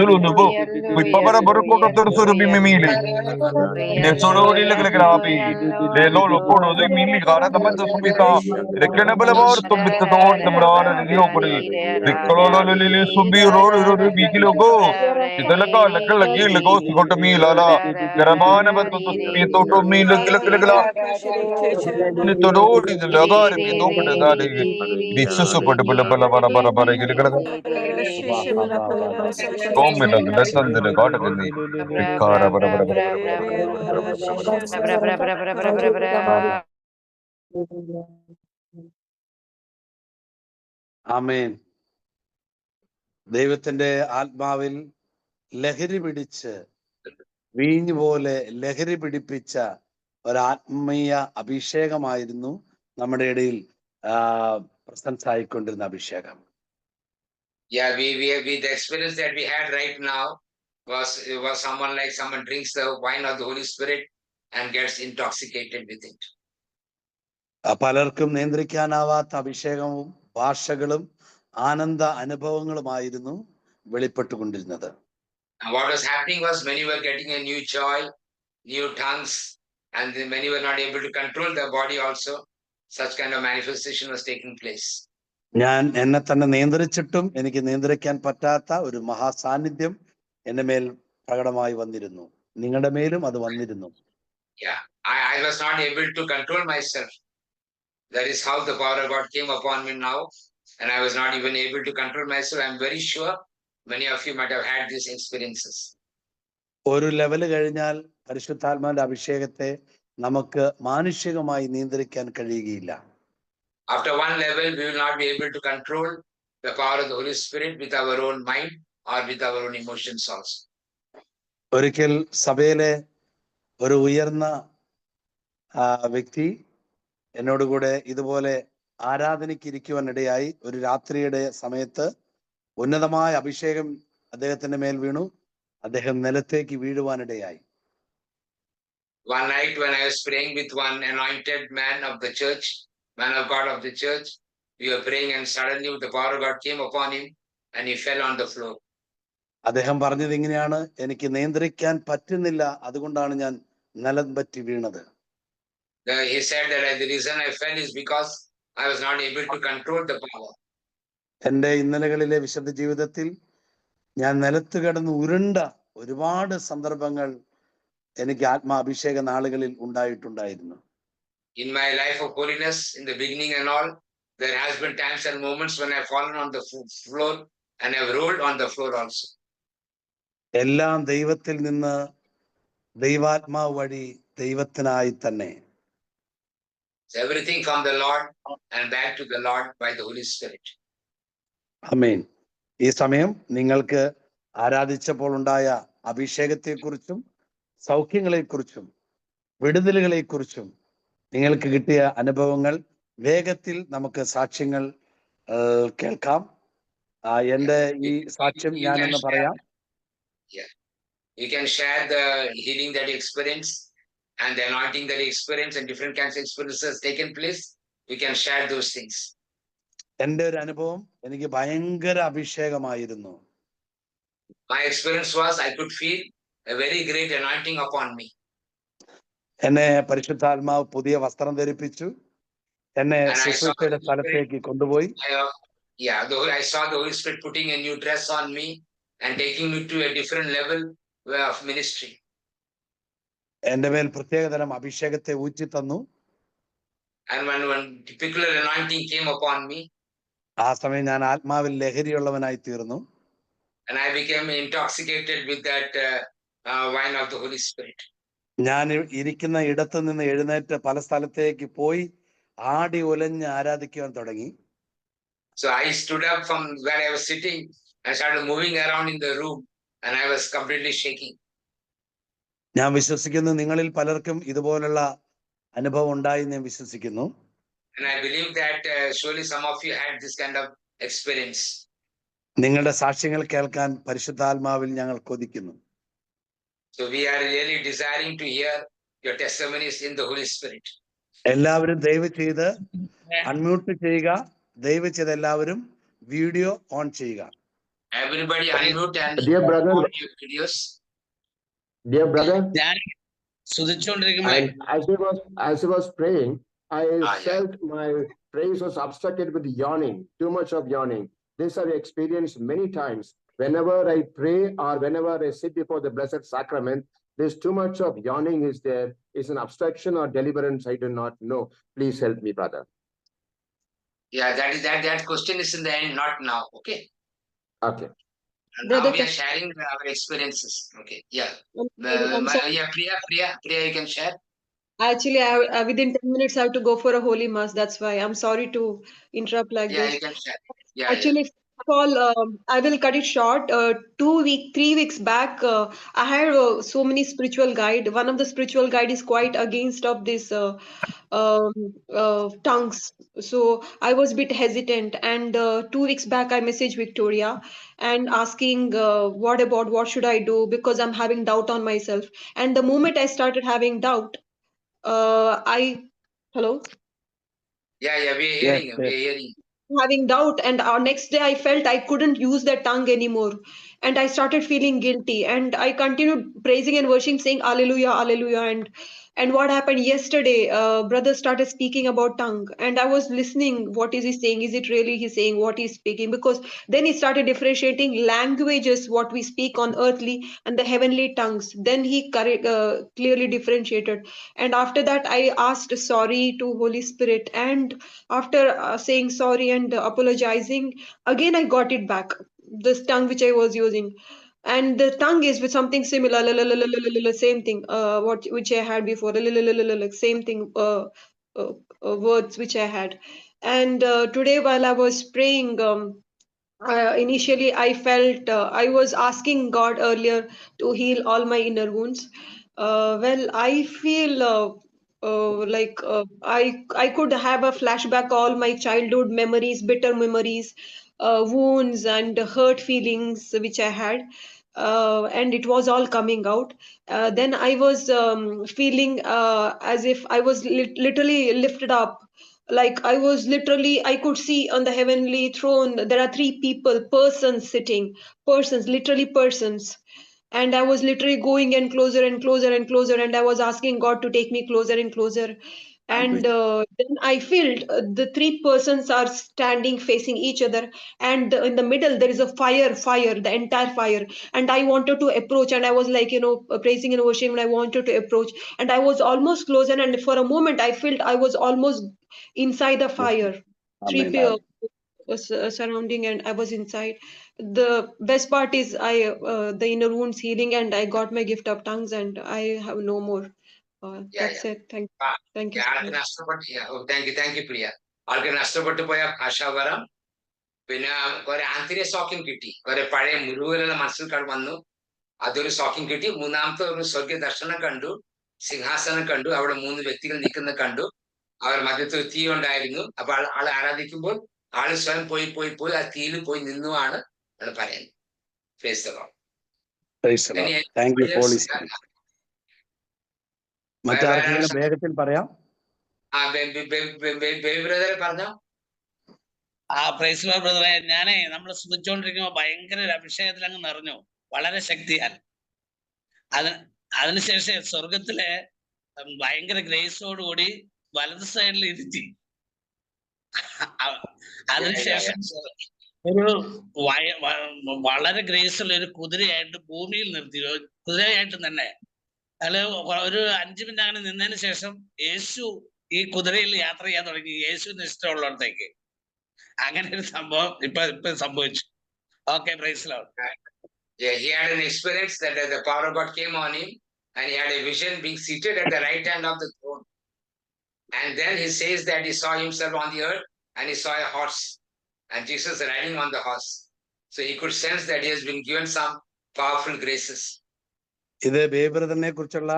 Zulu Nubo, with Papa Baruko Torso Bimili. The Sorori Legrapi, the Lolo Podo, the Mili Gara, the Manta Subita, the Cannibal Award to Mr. the Murad and the Opera, the Cololo Lily Sumbi Road, Bikilo go, the Laka, the ghost go to me, Lala, the Ramana, but to me, the Kilakala, the road is the Lagar, the Opera, the Susupatable Balabara. ആമേൻ. ദൈവത്തിന്റെ ആത്മാവിൽ ലഹരി പിടിച്ച് വീഞ്ഞു പോലെ ലഹരി പിടിപ്പിച്ച ഒരാത്മീയ അഭിഷേകമായിരുന്നു നമ്മുടെ ഇടയിൽ പ്രസൻസ് ആയിക്കൊണ്ടിരുന്ന അഭിഷേകം. Yeah, we the experience that we had right now was someone like someone drinks the wine of the Holy Spirit and gets intoxicated with it. പലർക്കും നിയന്ത്രിക്കാനാവാത്ത അഭിഷേകവും ഭാഷകളും ആനന്ദ അനുഭവങ്ങളുമായിരുന്നു വെളിപ്പെട്ടുകൊണ്ടിരുന്നത്. And what was happening was many were getting a new joy, new tongues, and many were not able to control their body also. Such kind of manifestation was taking place. ഞാൻ എന്നെ തന്നെ നിയന്ത്രിച്ചിട്ടും എനിക്ക് നിയന്ത്രിക്കാൻ പറ്റാത്ത ഒരു മഹാസാന്നിധ്യം എന്റെ മേൽ പ്രകടമായി വന്നിരുന്നു. നിങ്ങളുടെ മേലും അത് വന്നിരുന്നു. Yeah, I was not able to control myself. That is how the power of God came upon me now, and I was not even able to control myself. I'm very sure many of you might have had these experiences. ഒരു level കഴിഞ്ഞാൽ പരിശുദ്ധാത്മാവിന്റെ അഭിഷേകത്തെ നമുക്ക് മാനുഷികമായി നിയന്ത്രിക്കാൻ കഴിയുകയില്ല. After one level, we will not be able to control the power of the Holy Spirit with our own mind or with our own emotions also. ഒരിക്കൽ സഭയിലെ ഒരു ഉയർന്ന വ്യക്തി എന്നോടുകൂടെ ഇതുപോലെ ആരാധനയ്ക്ക് ഇരിക്കുവാനിടയായി. ഒരു രാത്രിയുടെ സമയത്ത് ഉന്നതമായ അഭിഷേകം അദ്ദേഹത്തിന്റെ മേൽ വീണു. അദ്ദേഹം നിലത്തേക്ക് വീഴുവാനിടയായി. One night when I was praying with one anointed man of the church, man of God of the church, we were praying and suddenly the power of God came upon him and he fell on the floor. അദ്ദേഹം പറഞ്ഞത് ഇങ്ങനെയാണ്, എനിക്ക് നിയന്ത്രിക്കാൻ പറ്റുന്നില്ല, അതുകൊണ്ടാണ് ഞാൻ നിലം പറ്റി വീണത്. He said that the reason I fell is because I was not able to control the power. എന്റെ ഇന്നലകളിലെ വിശുദ്ധ ജീവിതത്തിൽ ഞാൻ നിലത്ത് കിടന്ന് ഉരുണ്ട ഒരുപാട് സന്ദർഭങ്ങൾ എനിക്ക് ആത്മാഭിഷേക നാളുകളിൽ ഉണ്ടായിട്ടുണ്ടായിരുന്നു. In my life of holiness, in the beginning and all, there has been times and moments when I've fallen on the floor and I've rolled on the floor also. എല്ലാം ദൈവത്തിൽ നിന്ന് ദൈവാത്മാവ് വഴി ദൈവത്തിനായി തന്നെ. Everything from the Lord and back to the Lord by the Holy Spirit. ആമേൻ. ഈ സമയം നിങ്ങൾക്ക് ആരാധിച്ചപ്പോൾ ഉണ്ടായ അഭിഷേകത്തെക്കുറിച്ചും സൗഖ്യങ്ങളെക്കുറിച്ചും വിടുതലുകളെക്കുറിച്ചും നിങ്ങൾക്ക് കിട്ടിയ അനുഭവങ്ങൾ വേഗത്തിൽ നമുക്ക് സാക്ഷ്യങ്ങൾ കേൾക്കാം. എന്റെ ഈ സാക്ഷ്യം ഞാനൊന്ന് പറയാം. You can share the healing that you experienced and the anointing that you experienced and different kinds of experiences taken place. You can share those things. എന്റെ ഒരു അനുഭവം എനിക്ക് ഭയങ്കര അഭിഷേകമായിരുന്നു. My experience was I could feel a very great anointing upon me. എന്നെ പരിശുദ്ധാത്മാവ് പുതിയ വസ്ത്രം ധരിപ്പിച്ചു. എന്നെ ശുശ്രൂഷയുടെ സ്ഥലത്തേക്ക് കൊണ്ടുപോയി. I saw the Holy Spirit putting a new dress on me and taking me to a different level of ministry. എന്റെ മേൽ പ്രത്യേകതരം അഭിഷേകത്തെ ഊറ്റി തന്നു. And when particular anointing came upon me, ആ സമയം ഞാൻ ആത്മാവിൽ ലഹരിയുള്ളവനായി തീർന്നു. and I became intoxicated with that wine of the Holy Spirit. ഞാൻ ഇരിക്കുന്ന ഇടത്ത് നിന്ന് എഴുന്നേറ്റ് പല സ്ഥലത്തേക്ക് പോയി ആടി ഉലഞ്ഞ് ആരാധിക്കുവാൻ തുടങ്ങി. So I stood up from where I was sitting and started moving around in the room and I was completely shaking. ഞാൻ വിശ്വസിക്കുന്നു നിങ്ങളിൽ പലർക്കും ഇതുപോലുള്ള അനുഭവം ഉണ്ടായി ഞാൻ വിശ്വസിക്കുന്നു. And I believe that surely some of you had this kind of experience. നിങ്ങളുടെ സാക്ഷ്യങ്ങൾ കേൾക്കാൻ പരിശുദ്ധാത്മാവിൽ ഞങ്ങൾ കൊതിക്കുന്നു. So we are really desiring to hear your testimonies in the Holy Spirit. എല്ലാവരും ദയവ് ചെയ്ത് അൺമ്യൂട്ട് ചെയ്യുക. ദയവ് ചെയ്ത് എല്ലാവരും വീഡിയോ ഓൺ ചെയ്യുക. Everybody unmute and Dear brother, on your videos. dear brother, ഞാൻ സ്തുതിച്ചുകൊണ്ടിരിക്കുമ്പോഴേ and as I was praying, I yeah. felt my praise was obstructed with yawning, too much of yawning. This I've experienced many times. Whenever I pray or whenever I sit before the Blessed Sacrament, there's too much of yawning is there. Is an obstruction or deliverance? I do not know. Please help me, brother. Yeah, that question is in the end, not now. Okay. Okay. And Brother, now we are sharing our experiences. Okay. Yeah. I'm sorry. Yeah, Priya, you can share. Actually, I within 10 minutes I have to go for a holy mass. That's why I'm sorry to interrupt like Yeah, this. you can share. Yeah, Actually, first of all, I will cut it short. 3 weeks back, I had so many spiritual guide. One of the spiritual guide is quite against of this tongues. So I was a bit hesitant. And 2 weeks back, I messaged Victoria and asking what should I do, because I'm having doubt on myself. And the moment I started having doubt, hello. Yeah, we're hearing you. yes. We're hearing you. Having doubt, and next day I felt I couldn't use the tongue anymore, and I started feeling guilty, and I continued praising and worshiping, saying hallelujah, hallelujah. And what happened yesterday, brother started speaking about tongue, and I was listening, what is he saying, is it really he saying what he's speaking? Because then he started differentiating languages, what we speak on earthly and the heavenly tongues. Then he clearly differentiated, and after that I asked sorry to Holy Spirit, and after saying sorry and apologizing, again I got it back, this tongue which I was using. And the tongue is with something similar, same thing, what which I had before, same thing, words which I had. And today while I was praying, initially I felt I was asking God earlier to heal all my inner wounds. Well, I feel I could have a flashback all my childhood memories, bitter memories, wounds and hurt feelings which I had. And it was all coming out. Then I was feeling as if I was literally lifted up, like I was literally, I could see on the heavenly throne there are 3 people, persons sitting, persons, literally persons. And I was literally going and closer and closer and closer, and I was asking God to take me closer and closer. And then I felt the 3 persons are standing facing each other, and in the middle there is a fire, the entire fire. And I wanted to approach, and I was like, praising and worshiping, and I wanted to approach, and I was almost closer, and for a moment I felt I was almost inside the fire. 3 Amen. people was surrounding, and I was inside. The best part is the inner wounds healing, and I got my gift of tongues, and I have no more. That's it. Thank you. ആൾക്ക് നഷ്ടപ്പെട്ടു. Thank you, Priya. ആൾക്ക് നഷ്ടപ്പെട്ടു പോയ ഭാഷാവരം, പിന്നെ കുറെ ആന്തരിക സൗഖ്യം കിട്ടി, കുറെ പഴയ മുഴുവനുള്ള മനസ്സിൽ വന്നു, അതൊരു സൗഖ്യം കിട്ടി. മൂന്നാമത്തെ ഒരു സ്വർഗീയ ദർശനം കണ്ടു, സിംഹാസനം കണ്ടു, അവിടെ 3 വ്യക്തികൾ നിൽക്കുന്ന കണ്ടു, അവർ മധ്യത്തിൽ തീ ഉണ്ടായിരുന്നു. അപ്പൊ ആള് ആരാധിക്കുമ്പോൾ ആള് സ്വയം പോയി ആ തീയിൽ പോയി നിന്നുമാണ് ആണ് പറയുന്നത്. Praise the Lord. Praise the Lord. Thank you, Holy Spirit. മറ്റാർക്കെങ്കിലും വേഗത്തിൽ പറയാം. ബ്രദറെ പറഞ്ഞോ. പ്രൈസ് ലോർഡ് ബ്രദറെ, ഞാനേ നമ്മൾ സ്തുതിച്ചുകൊണ്ടിരിക്കുമ്പോ ഭയങ്കര ഒരു അഭിഷേകത്തിൽ അങ്ങ് നിറഞ്ഞു, വളരെ ശക്തിയാൽ. അതിനുശേഷം സ്വർഗത്തിലെ ഭയങ്കര ഗ്രേസോടുകൂടി വലത് സൈഡിൽ ഇരുത്തി. അതിനുശേഷം ഒരു വളരെ ഗ്രേസുള്ള ഒരു കുതിരയായിട്ട് ഭൂമിയിൽ നിർത്തി, കുതിരയായിട്ട് തന്നെ. അതിൽ ഒരു 5 മിനിറ്റ് അങ്ങനെ നിന്നതിന് ശേഷം യേശു ഈ കുതിരയിൽ യാത്ര ചെയ്യാൻ തുടങ്ങി, യേശുവിന് ഇഷ്ടമുള്ളിടത്തേക്ക്. അങ്ങനെ ഒരു സംഭവം ഇപ്പൊ സംഭവിച്ചു. Okay, praise the Lord. Yeah, he had an experience that the power of God came on him, and he had a vision being seated at the right hand of the throne. And then he says that he saw himself on the earth, and he saw a horse, and Jesus riding on the horse. So he could sense that he has been given some powerful graces. ഇത് ബേബ്രദറിനെ കുറിച്ചുള്ള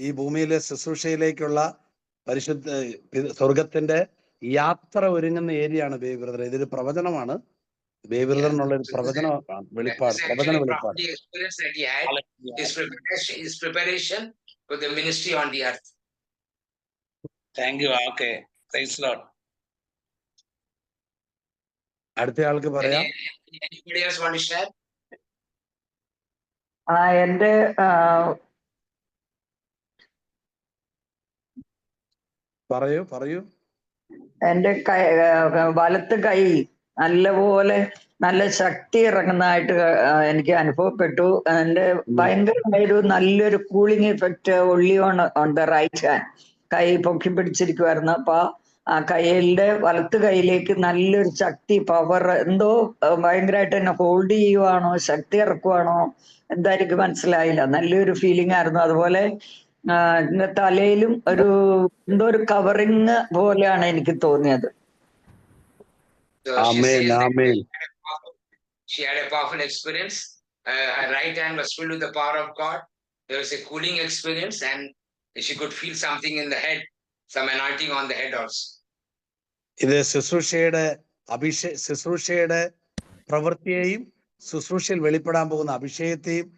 ഈ ഭൂമിയിലെ ശുശ്രൂഷയിലേക്കുള്ള പരിശുദ്ധ സ്വർഗത്തിന്റെ യാത്ര ഒരുങ്ങുന്ന ഏരിയയാണ് ബേബ്രദർ. ഇതൊരു പ്രവചനമാണ്. ബേബ്രദറിനുള്ള ഒരു പ്രവചനമാണ്, വെളിപ്പാട്, പ്രവചന വെളിപ്പാട്. His preparation for the ministry on the earth. Thank you. Okay, praise the Lord. അടുത്ത ആൾക്ക് പറയാം. Anybody else want to share? എന്റെ പറയൂ. എന്റെ വലത്ത് കൈ നല്ലപോലെ നല്ല ശക്തി ഇറങ്ങുന്നതായിട്ട് എനിക്ക് അനുഭവപ്പെട്ടു. എന്റെ ഭയങ്കരമായൊരു നല്ലൊരു cooling effect only on the right hand. കൈ പൊക്കി പിടിച്ചിരിക്കുവായിരുന്നു. അപ്പൊ ആ കൈയിലെ വലത്ത് കൈയിലേക്ക് നല്ലൊരു ശക്തി, പവർ, എന്തോ ഭയങ്കരമായിട്ട് എന്നെ ഹോൾഡ് ചെയ്യുവാണോ ശക്തി ഇറക്കുവാണോ എന്തായിരിക്കും മനസ്സിലായില്ല. നല്ലൊരു ഫീലിംഗ് ആയിരുന്നു. അതുപോലെ തലയിലും ഒരു എന്തോ ഒരു കവറിങ് പോലെയാണ് എനിക്ക് തോന്നിയത്. So she Amen, says that amen. she had a powerful experience. Her right hand was filled with the power of God. There was a cooling experience, and she could feel something in the head, some anointing on the head also. ഇത് ശുശ്രൂഷയുടെ പ്രവൃത്തിയെയും ശുശ്രൂഷയിൽ വെളിപ്പെടാൻ പോകുന്ന അഭിഷേകത്തെയും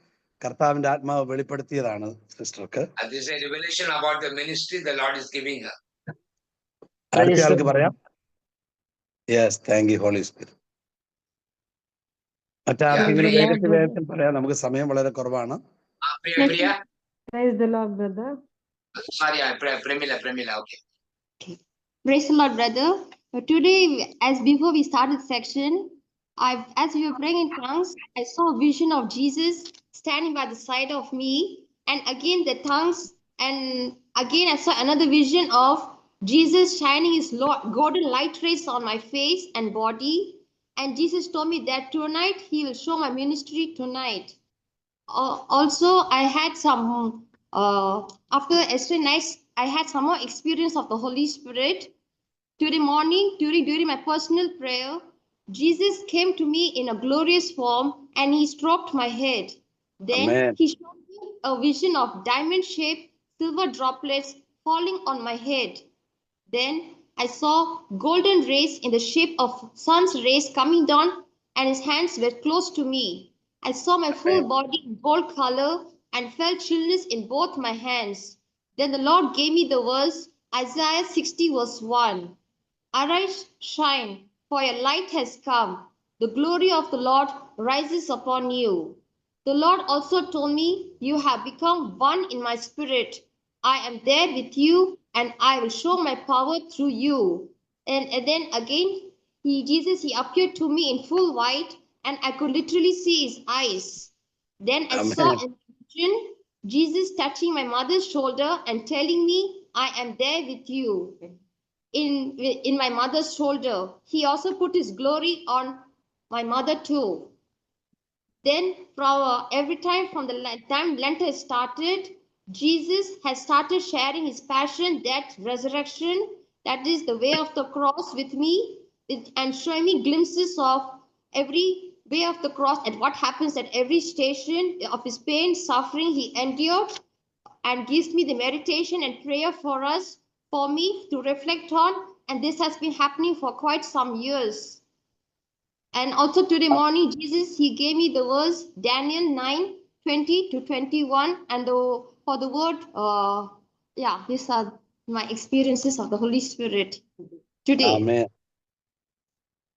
കർത്താവിന്റെ ആത്മാവ് വെളിപ്പെടുത്തിയതാണ് സിസ്റ്റർക്ക്. This is a revelation about the ministry the Lord is giving her. അടുത്ത ആൾക്ക് പറയാം. Yes, thank you holy spirit. മറ്റാർക്കെങ്കിലും വേഗത്തിൽ പറയാം, നമുക്ക് സമയം വളരെ കുറവാണ്. Priya? Praise the Lord, brother. Sorry, Premila, okay. Praise the Lord, brother. Today, as before we started section, as we were praying in tongues, I saw a vision of Jesus standing by the side of me, and again the tongues, and again I saw another vision of Jesus shining his golden light rays on my face and body, and Jesus told me that tonight he will show my ministry tonight. Also, I had some after yesterday night, I had some more experience of the Holy Spirit. Today morning, during my personal prayer, Jesus came to me in a glorious form and he stroked my head. Then Amen. He showed me a vision of diamond-shaped silver droplets falling on my head. Then I saw golden rays in the shape of sun's rays coming down, and his hands were close to me. I saw my full body in gold color and felt chillness in both my hands. Then the Lord gave me the verse Isaiah 60 verse 1. Arise, shine, for your light has come. The glory of the Lord rises upon you. The Lord also told me, you have become one in my spirit. I am there with you, and I will show my power through you. And then again, Jesus appeared to me in full white, and I could literally see his eyes. Then I saw in vision Jesus touching my mother's shoulder and telling me, I am there with you. In my mother's shoulder. He also put his glory on my mother too. Then from every time from the time Lent has started, Jesus has started sharing his passion, death, resurrection, that is the way of the cross with me, and showing me glimpses of every way of the cross and what happens at every station of his pain, suffering he endured, and gives me the meditation and prayer for us, for me to reflect on, and this has been happening for quite some years. And also today morning, Jesus, he gave me the verse Daniel 9:20-21, and for the word, these are my experiences of the Holy Spirit today. Amen.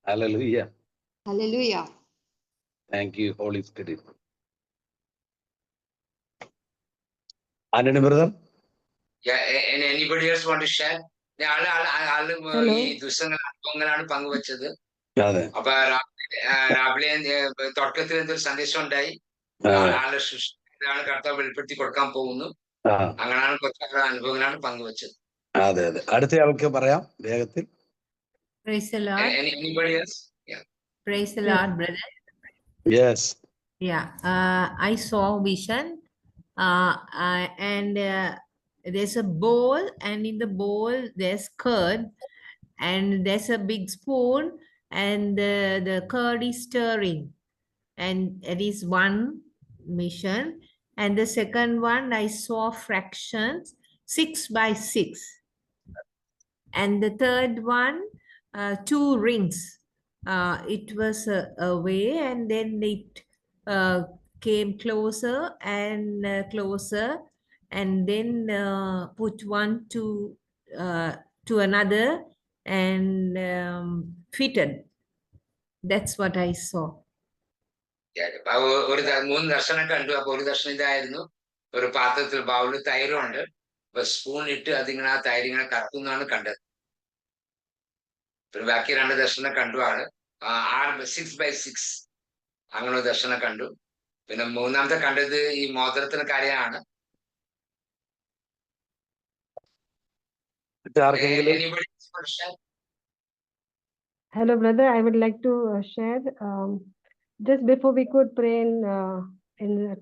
Hallelujah. Hallelujah. Thank you, Holy Spirit. Anani brother? Yeah, and anybody else want to share? ഈ ദിവസങ്ങളാണ് പങ്കുവച്ചത്. അപ്പൊ രാവിലെ തുടക്കത്തിൽ എന്തൊരു സന്ദേശം ഉണ്ടായി, ആളുടെ സൃഷ്ടിയാണ് കർത്താവ് വെളിപ്പെടുത്തി കൊടുക്കാൻ പോകുന്നു. അങ്ങനെയാണ് കുറച്ച് അനുഭവങ്ങളാണ് പങ്കുവച്ചത്. അതെ അതെ, അടുത്ത ആൾക്ക് പറയാം വേഗത്തിൽ. Praise the Lord. Anybody else? Yeah. Praise the Lord, brother. Yes. Yeah, I saw vision, and there's a bowl, and in the bowl there's curd, and there's a big spoon, and the curd is stirring, and it is one mission. And the second one, I saw fractions 6x6, and the third one, 2 rings. It was away, and then it came closer and closer, and then put one to another and fitted. That's what I saw. ഒരു 3 ദർശനം കണ്ടു. അപ്പൊ ഒരു ദർശനം ഇതായിരുന്നു, ഒരു പാത്രത്തിൽ ബൗളിൽ തൈരുണ്ട്, അപ്പൊ സ്പൂൺ ഇട്ട് അതിങ്ങനെ ആ തൈര് ഇങ്ങനെ കത്തുന്നതാണ് കണ്ടത്. പിന്നെ ബാക്കി 2 ദർശനം കണ്ടു ആള്. 6x6 അങ്ങനെ ദർശനം കണ്ടു. പിന്നെ മൂന്നാമത്തെ കണ്ടത് ഈ മോതിരത്തിന് കാര്യമാണ്. Hello, brother. I would like to share. Just before we could pray in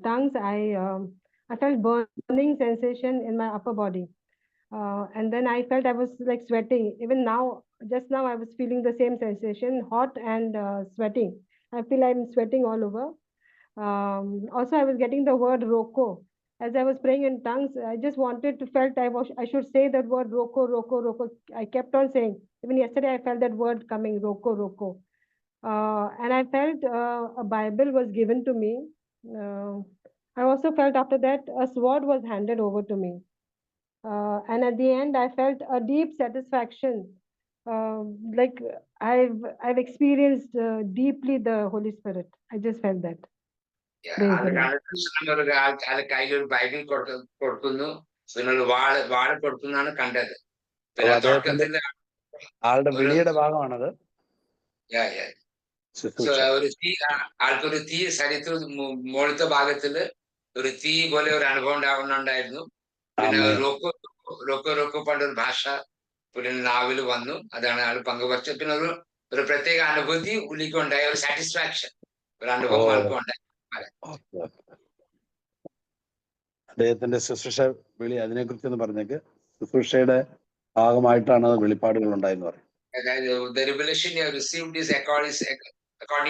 tongues, I felt burning sensation in my upper body, and then I felt I was like sweating. Even now, just now, I was feeling the same sensation, hot and sweating. I feel I'm sweating all over. Also, I was getting the word roko. As I was praying in tongues, I just wanted to felt I should say that word roko, roko, roko. I kept on saying. Even yesterday, I felt that word coming, roko, roko. And I felt a Bible was given to me. I also felt after that a sword was handed over to me. And at the end, I felt a deep satisfaction. Like I've experienced deeply the Holy Spirit. I just felt that. കയ്യിലൊരു Bible കൊടുക്കുന്നു, പിന്നെ ഒരു വാള് കൊടുക്കുന്നതാണ് കണ്ടത്. ആളുടെ വിളിയുടെ ഭാഗമാണത്. ഒരു തീ, ആൾക്കൊരു തീ ശരീരത്തിൽ മുകളിലത്തെ ഭാഗത്തില് ഒരു തീ പോലെ ഒരു അനുഭവം ഉണ്ടായിരുന്നു. പിന്നെ റോക്കോ പണ്ടൊരു ഭാഷ പുള്ളിയുടെ നാവിൽ വന്നു, അതാണ് ആൾ പങ്കുവച്ചത്. പിന്നെ ഒരു പ്രത്യേക അനുഭൂതി ഉള്ളിക്കുണ്ടായ ഒരു സാറ്റിസ്ഫാക്ഷൻ, ഒരു അനുഭവം ആൾക്കും ഉണ്ടായി. അദ്ദേഹത്തിന്റെ ശുശ്രൂഷ വിളി, അതിനെ കുറിച്ച് ഒന്ന് പറഞ്ഞേക്ക്. ശുശ്രൂഷയുടെ ഭാഗമായിട്ടാണ് വെളിപ്പാടുകൾ ഉണ്ടായെന്ന് പറയും. The revelation you have received is according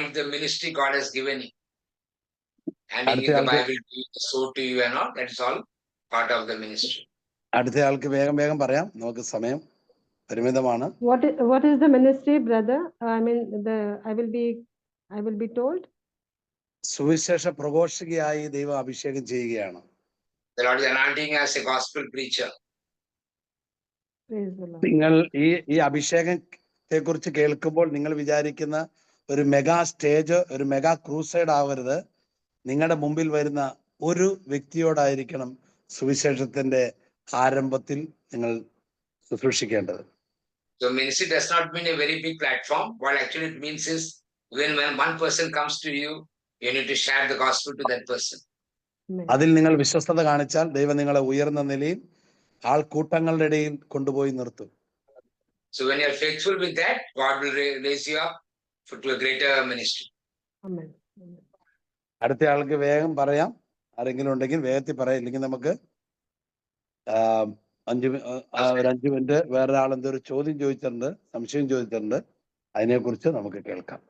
to the ministry God has given you. Handing the Bible to you, so to you and all, that is all part of the ministry. അടുത്ത ആൾക്ക് വേഗം പറയാം, നമുക്ക് സമയം പരിമിതമാണ്. What is the ministry, brother? I mean, I will be told. സുവിശേഷ പ്രഘോഷകയായി ദൈവം അഭിഷേകം ചെയ്യുകയാണ്. The Lord is anointing as a gospel preacher. നിങ്ങൾ ഈ അഭിഷേകത്തെ കുറിച്ച് കേൾക്കുമ്പോൾ നിങ്ങൾ വിചാരിക്കുന്ന ഒരു മെഗാ സ്റ്റേജ്, ഒരു മെഗാ ക്രൂസൈഡ് ആവരുത്. നിങ്ങളുടെ മുമ്പിൽ വരുന്ന ഒരു വ്യക്തിയോടായിരിക്കണം സുവിശേഷത്തിന്റെ ആരംഭത്തിൽ നിങ്ങൾ ശുശ്രൂഷിക്കേണ്ടത്. So ministry does not mean a very big platform. What actually it means is when one person comes to you, you need to share the gospel to that person. അതിൽ നിങ്ങൾ വിശ്വസ്തത കാണിച്ചാൽ ദൈവം നിങ്ങളെ ഉയർന്ന നിലയിൽ ആൾക്കൂട്ടങ്ങളുടെ ഇടയിൽ കൊണ്ടുപോയി നിർത്തും. So when you are faithful with that, God will raise you up to a greater ministry. Amen. അടുത്ത ആൾക്ക് വേഗം പറയാം, ആരെങ്കിലും ഉണ്ടെങ്കിൽ വേഗത്തിൽ പറയാം, ഇല്ലെങ്കിൽ നമുക്ക് 5 മിനിറ്റ്. വേറൊരാൾ എന്തൊരു ചോദ്യം ചോദിച്ചിട്ടുണ്ട്, സംശയം ചോദിച്ചിട്ടുണ്ട്, അതിനെ കുറിച്ച് നമുക്ക് കേൾക്കാം.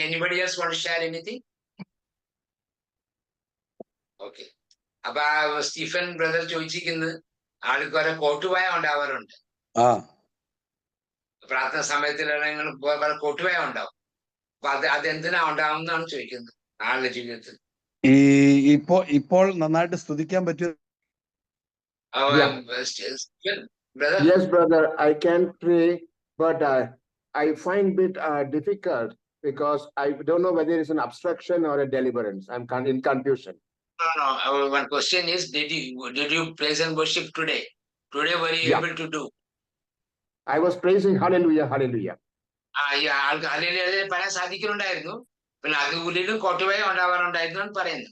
Anybody else want to share anything? Okay. അപ്പൊ സ്റ്റീഫൻ ബ്രദർ ചോദിച്ചിരിക്കുന്നത്, ആൾക്ക് കുറെ കോട്ടുവായ ഉണ്ടാവാറുണ്ട്. പ്രാർത്ഥന സമയത്തിൽ കോട്ടുവായ ഉണ്ടാവും. അപ്പൊ അതെന്തിനാ ഉണ്ടാവുന്നതാണ് ചോദിക്കുന്നത് ആളുടെ ജീവിതത്തിൽ. ഇപ്പോൾ നന്നായിട്ട് സ്തുതിക്കാൻ പറ്റും. Yes, brother, I can pray, but I find it difficult because I don't know whether it's an obstruction or a deliverance. I'm in confusion. No. One question is, did you praise and worship today? Today, were you able to do? I was praising hallelujah, hallelujah. ആൾക്ക് hallelujah പറയാൻ സാധിക്കുന്നുണ്ടായിരുന്നു. പിന്നെ അത് ഉള്ളിലും കോട്ടുവായ ഉണ്ടാവാറുണ്ടായിരുന്നു എന്ന് പറയുന്നു.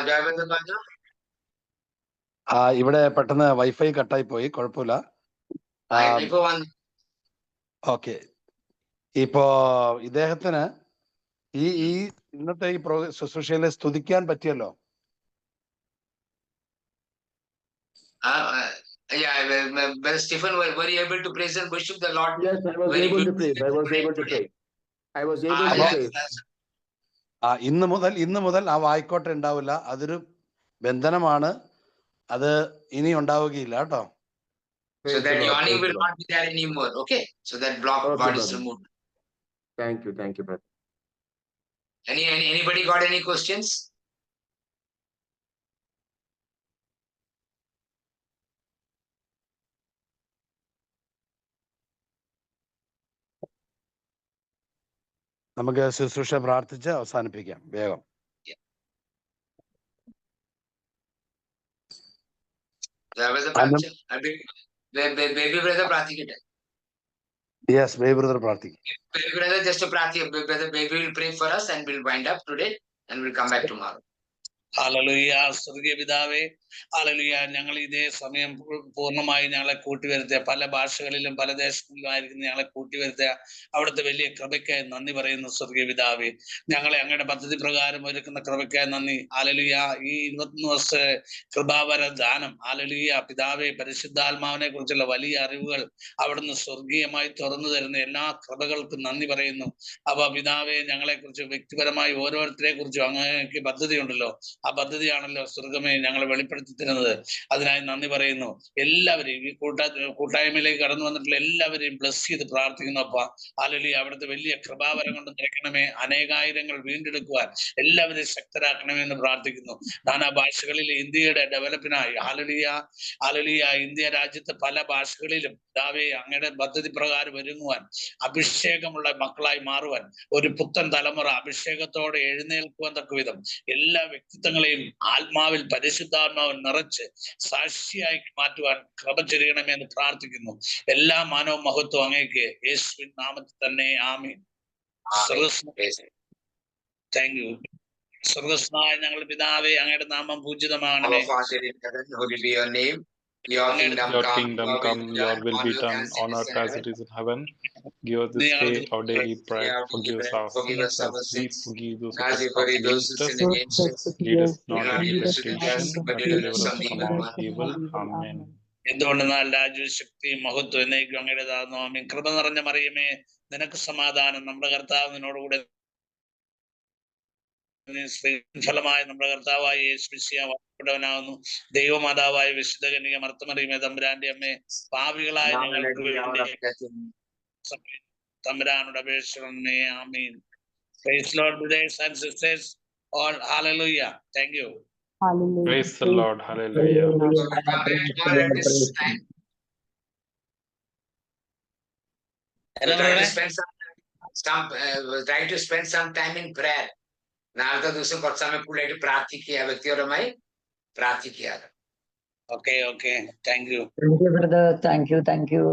ജോയബന്ധം പറഞ്ഞു. ഇവിടെ പെട്ടെന്ന് വൈഫൈ കട്ടായി പോയി, കുഴപ്പമില്ല. ഓക്കെ, ഇപ്പോ ഇദ്ദേഹത്തിന് ഈ ഇന്നത്തെ ഈ ശുശ്രൂഷയിലെ സ്തുതിക്കാൻ പറ്റിയല്ലോ. Stephen, were you able to praise and worship the Lord? Yes, I was able to praise. I was able to praise. ഇന്ന് മുതൽ ആ വായിക്കോട്ടെ ഉണ്ടാവില്ല. അതൊരു ബന്ധനമാണ്, അത് ഇനി ഉണ്ടാവുകയില്ല കേട്ടോ. So that yawning will not be there anymore. Okay, so that block God is removed. Thank you, brother. Anybody got any questions? നമുക്ക് ശുശ്രൂഷ പ്രാർത്ഥിച്ച് അവസാനിപ്പിക്കാം വേഗം. ബേബി ബ്രദർ പ്രാർത്ഥിക്കട്ടെ. യെസ്, ബേബി ബ്രദർ പ്രാർത്ഥിക്കും. Baby brother, just to practice, brother, baby will pray for us and we'll wind up today and we'll come back tomorrow. Hallelujah. സ്വർഗീയ പിതാവേ, hallelujah. ഞങ്ങൾ ഇതേ സമയം പൂർണ്ണമായി ഞങ്ങളെ കൂട്ടിവരുത്തിയ, പല ഭാഷകളിലും പല ദേശങ്ങളിലുമായിരിക്കുന്ന ഞങ്ങളെ കൂട്ടിവരുത്തിയ അവിടുത്തെ വലിയ കൃപയ്ക്കായി നന്ദി പറയുന്നു സ്വർഗീയ പിതാവേ. ഞങ്ങളെ അങ്ങയുടെ പദ്ധതി പ്രകാരം ഒരുക്കുന്ന കൃപയ്ക്കായി നന്ദി. ഹല്ലേലൂയ. ഈ 21 വർഷ കൃപാവര ദാനം, ഹല്ലേലൂയ പിതാവേ, പരിശുദ്ധാത്മാവിനെ കുറിച്ചുള്ള വലിയ അറിവുകൾ അവിടുന്ന് സ്വർഗീയമായി തുറന്നു തരുന്ന എല്ലാ കൃപകൾക്കും നന്ദി പറയുന്നു. അപ്പൊ പിതാവേ, ഞങ്ങളെ കുറിച്ച് വ്യക്തിപരമായി ഓരോരുത്തരെ കുറിച്ചും അങ്ങേക്ക് പദ്ധതിയുണ്ടല്ലോ. ആ പദ്ധതിയാണല്ലോ സ്വർഗമേ ഞങ്ങളെ വെളിപ്പെടുത്തി തരുന്നത്. അതിനായി നന്ദി പറയുന്നു. എല്ലാവരെയും ഈ കൂട്ടായ്മയിലേക്ക് കടന്നു വന്നിട്ടുള്ള എല്ലാവരെയും ബ്ലസ് ചെയ്ത് പ്രാർത്ഥിക്കുന്നു. അപ്പ ഹല്ലേലൂയ. അവിടുത്തെ വലിയ കൃപാവരം കൊണ്ട് നിറയ്ക്കണമേ. അനേകായിരങ്ങൾ വീണ്ടെടുക്കുവാൻ എല്ലാവരെയും ശക്തരാക്കണമേ എന്ന് പ്രാർത്ഥിക്കുന്നു. നാനാ ഭാഷകളിൽ ഇന്ത്യയുടെ ഡെവലപ്പിനായി ഹല്ലേലൂയ, ഹല്ലേലൂയ. ഇന്ത്യ രാജ്യത്തെ പല ഭാഷകളിലും പിതാവേ അങ്ങയുടെ പദ്ധതി പ്രകാരം ഒരുങ്ങുവാൻ, അഭിഷേകമുള്ള മക്കളായി മാറുവാൻ, ഒരു പുത്തൻ തലമുറ അഭിഷേകത്തോടെ എഴുന്നേൽക്കുവാൻ തക്ക വിധം എല്ലാ വ്യക്തിത്വങ്ങളെയും ആത്മാവിൽ പരിശുദ്ധാത്മാവിൽ നിറച്ച് സാക്ഷിയായി മാറ്റുവാൻ കൃപ ചൊരിയണമേ എന്ന് പ്രാർത്ഥിക്കുന്നു. എല്ലാ മാനവ മഹത്വം അങ്ങേക്ക് യേശുവിൻ നാമത്തിൽ തന്നെ. ആമീൻ. Thank you. സ്വർഗസ്നായ ഞങ്ങളുടെ പിതാവേ, അങ്ങയുടെ നാമം പൂജിതമാകണമേ. Your kingdom come, your will be done on earth as it is in heaven. Give us this day our daily bread. Forgive us our sins as we forgive those who trespass against us. Lead us not into temptation, but deliver us from all evil. Amen. എന്തുകൊണ്ടെന്നാൽ രാജ്യവും ശക്തിയും മഹത്വം എന്നേക്കും അങ്ങയുടേതാകുന്നു. ആമേൻ. കൃപ നിറഞ്ഞ മറിയമേ, നിനക്ക് സമാധാനം. നമ്മുടെ കർത്താവ് നിന്നോടുകൂടെ, ഫലമായ നമ്മുടെ കർത്താവായ യേശു മിശിഹാ വാഴ്ത്തപ്പെട്ടവനാകുന്നു. ദൈവമാതാവായ വിശുദ്ധ കന്യക മർത്തമറിയമേ, തമ്പുരാന്റെ അമ്മേ, പാപികളായ ഞങ്ങൾക്ക് വേണ്ടി തമ്പുരാനോട് അപേക്ഷിക്കണമേ. ആമീൻ. Praise Lord, brothers and sisters. All hallelujah. Thank you. Praise the Lord. Hallelujah. Try to spend some time in prayer. നാളത്തെ ദിവസം കുറച്ച് സമയം കൂടുതലായിട്ട് പ്രാർത്ഥിക്കുക, വ്യക്തിപരമായി പ്രാർത്ഥിക്കുക. Okay, okay. Thank you. Thank you, brother. Thank you.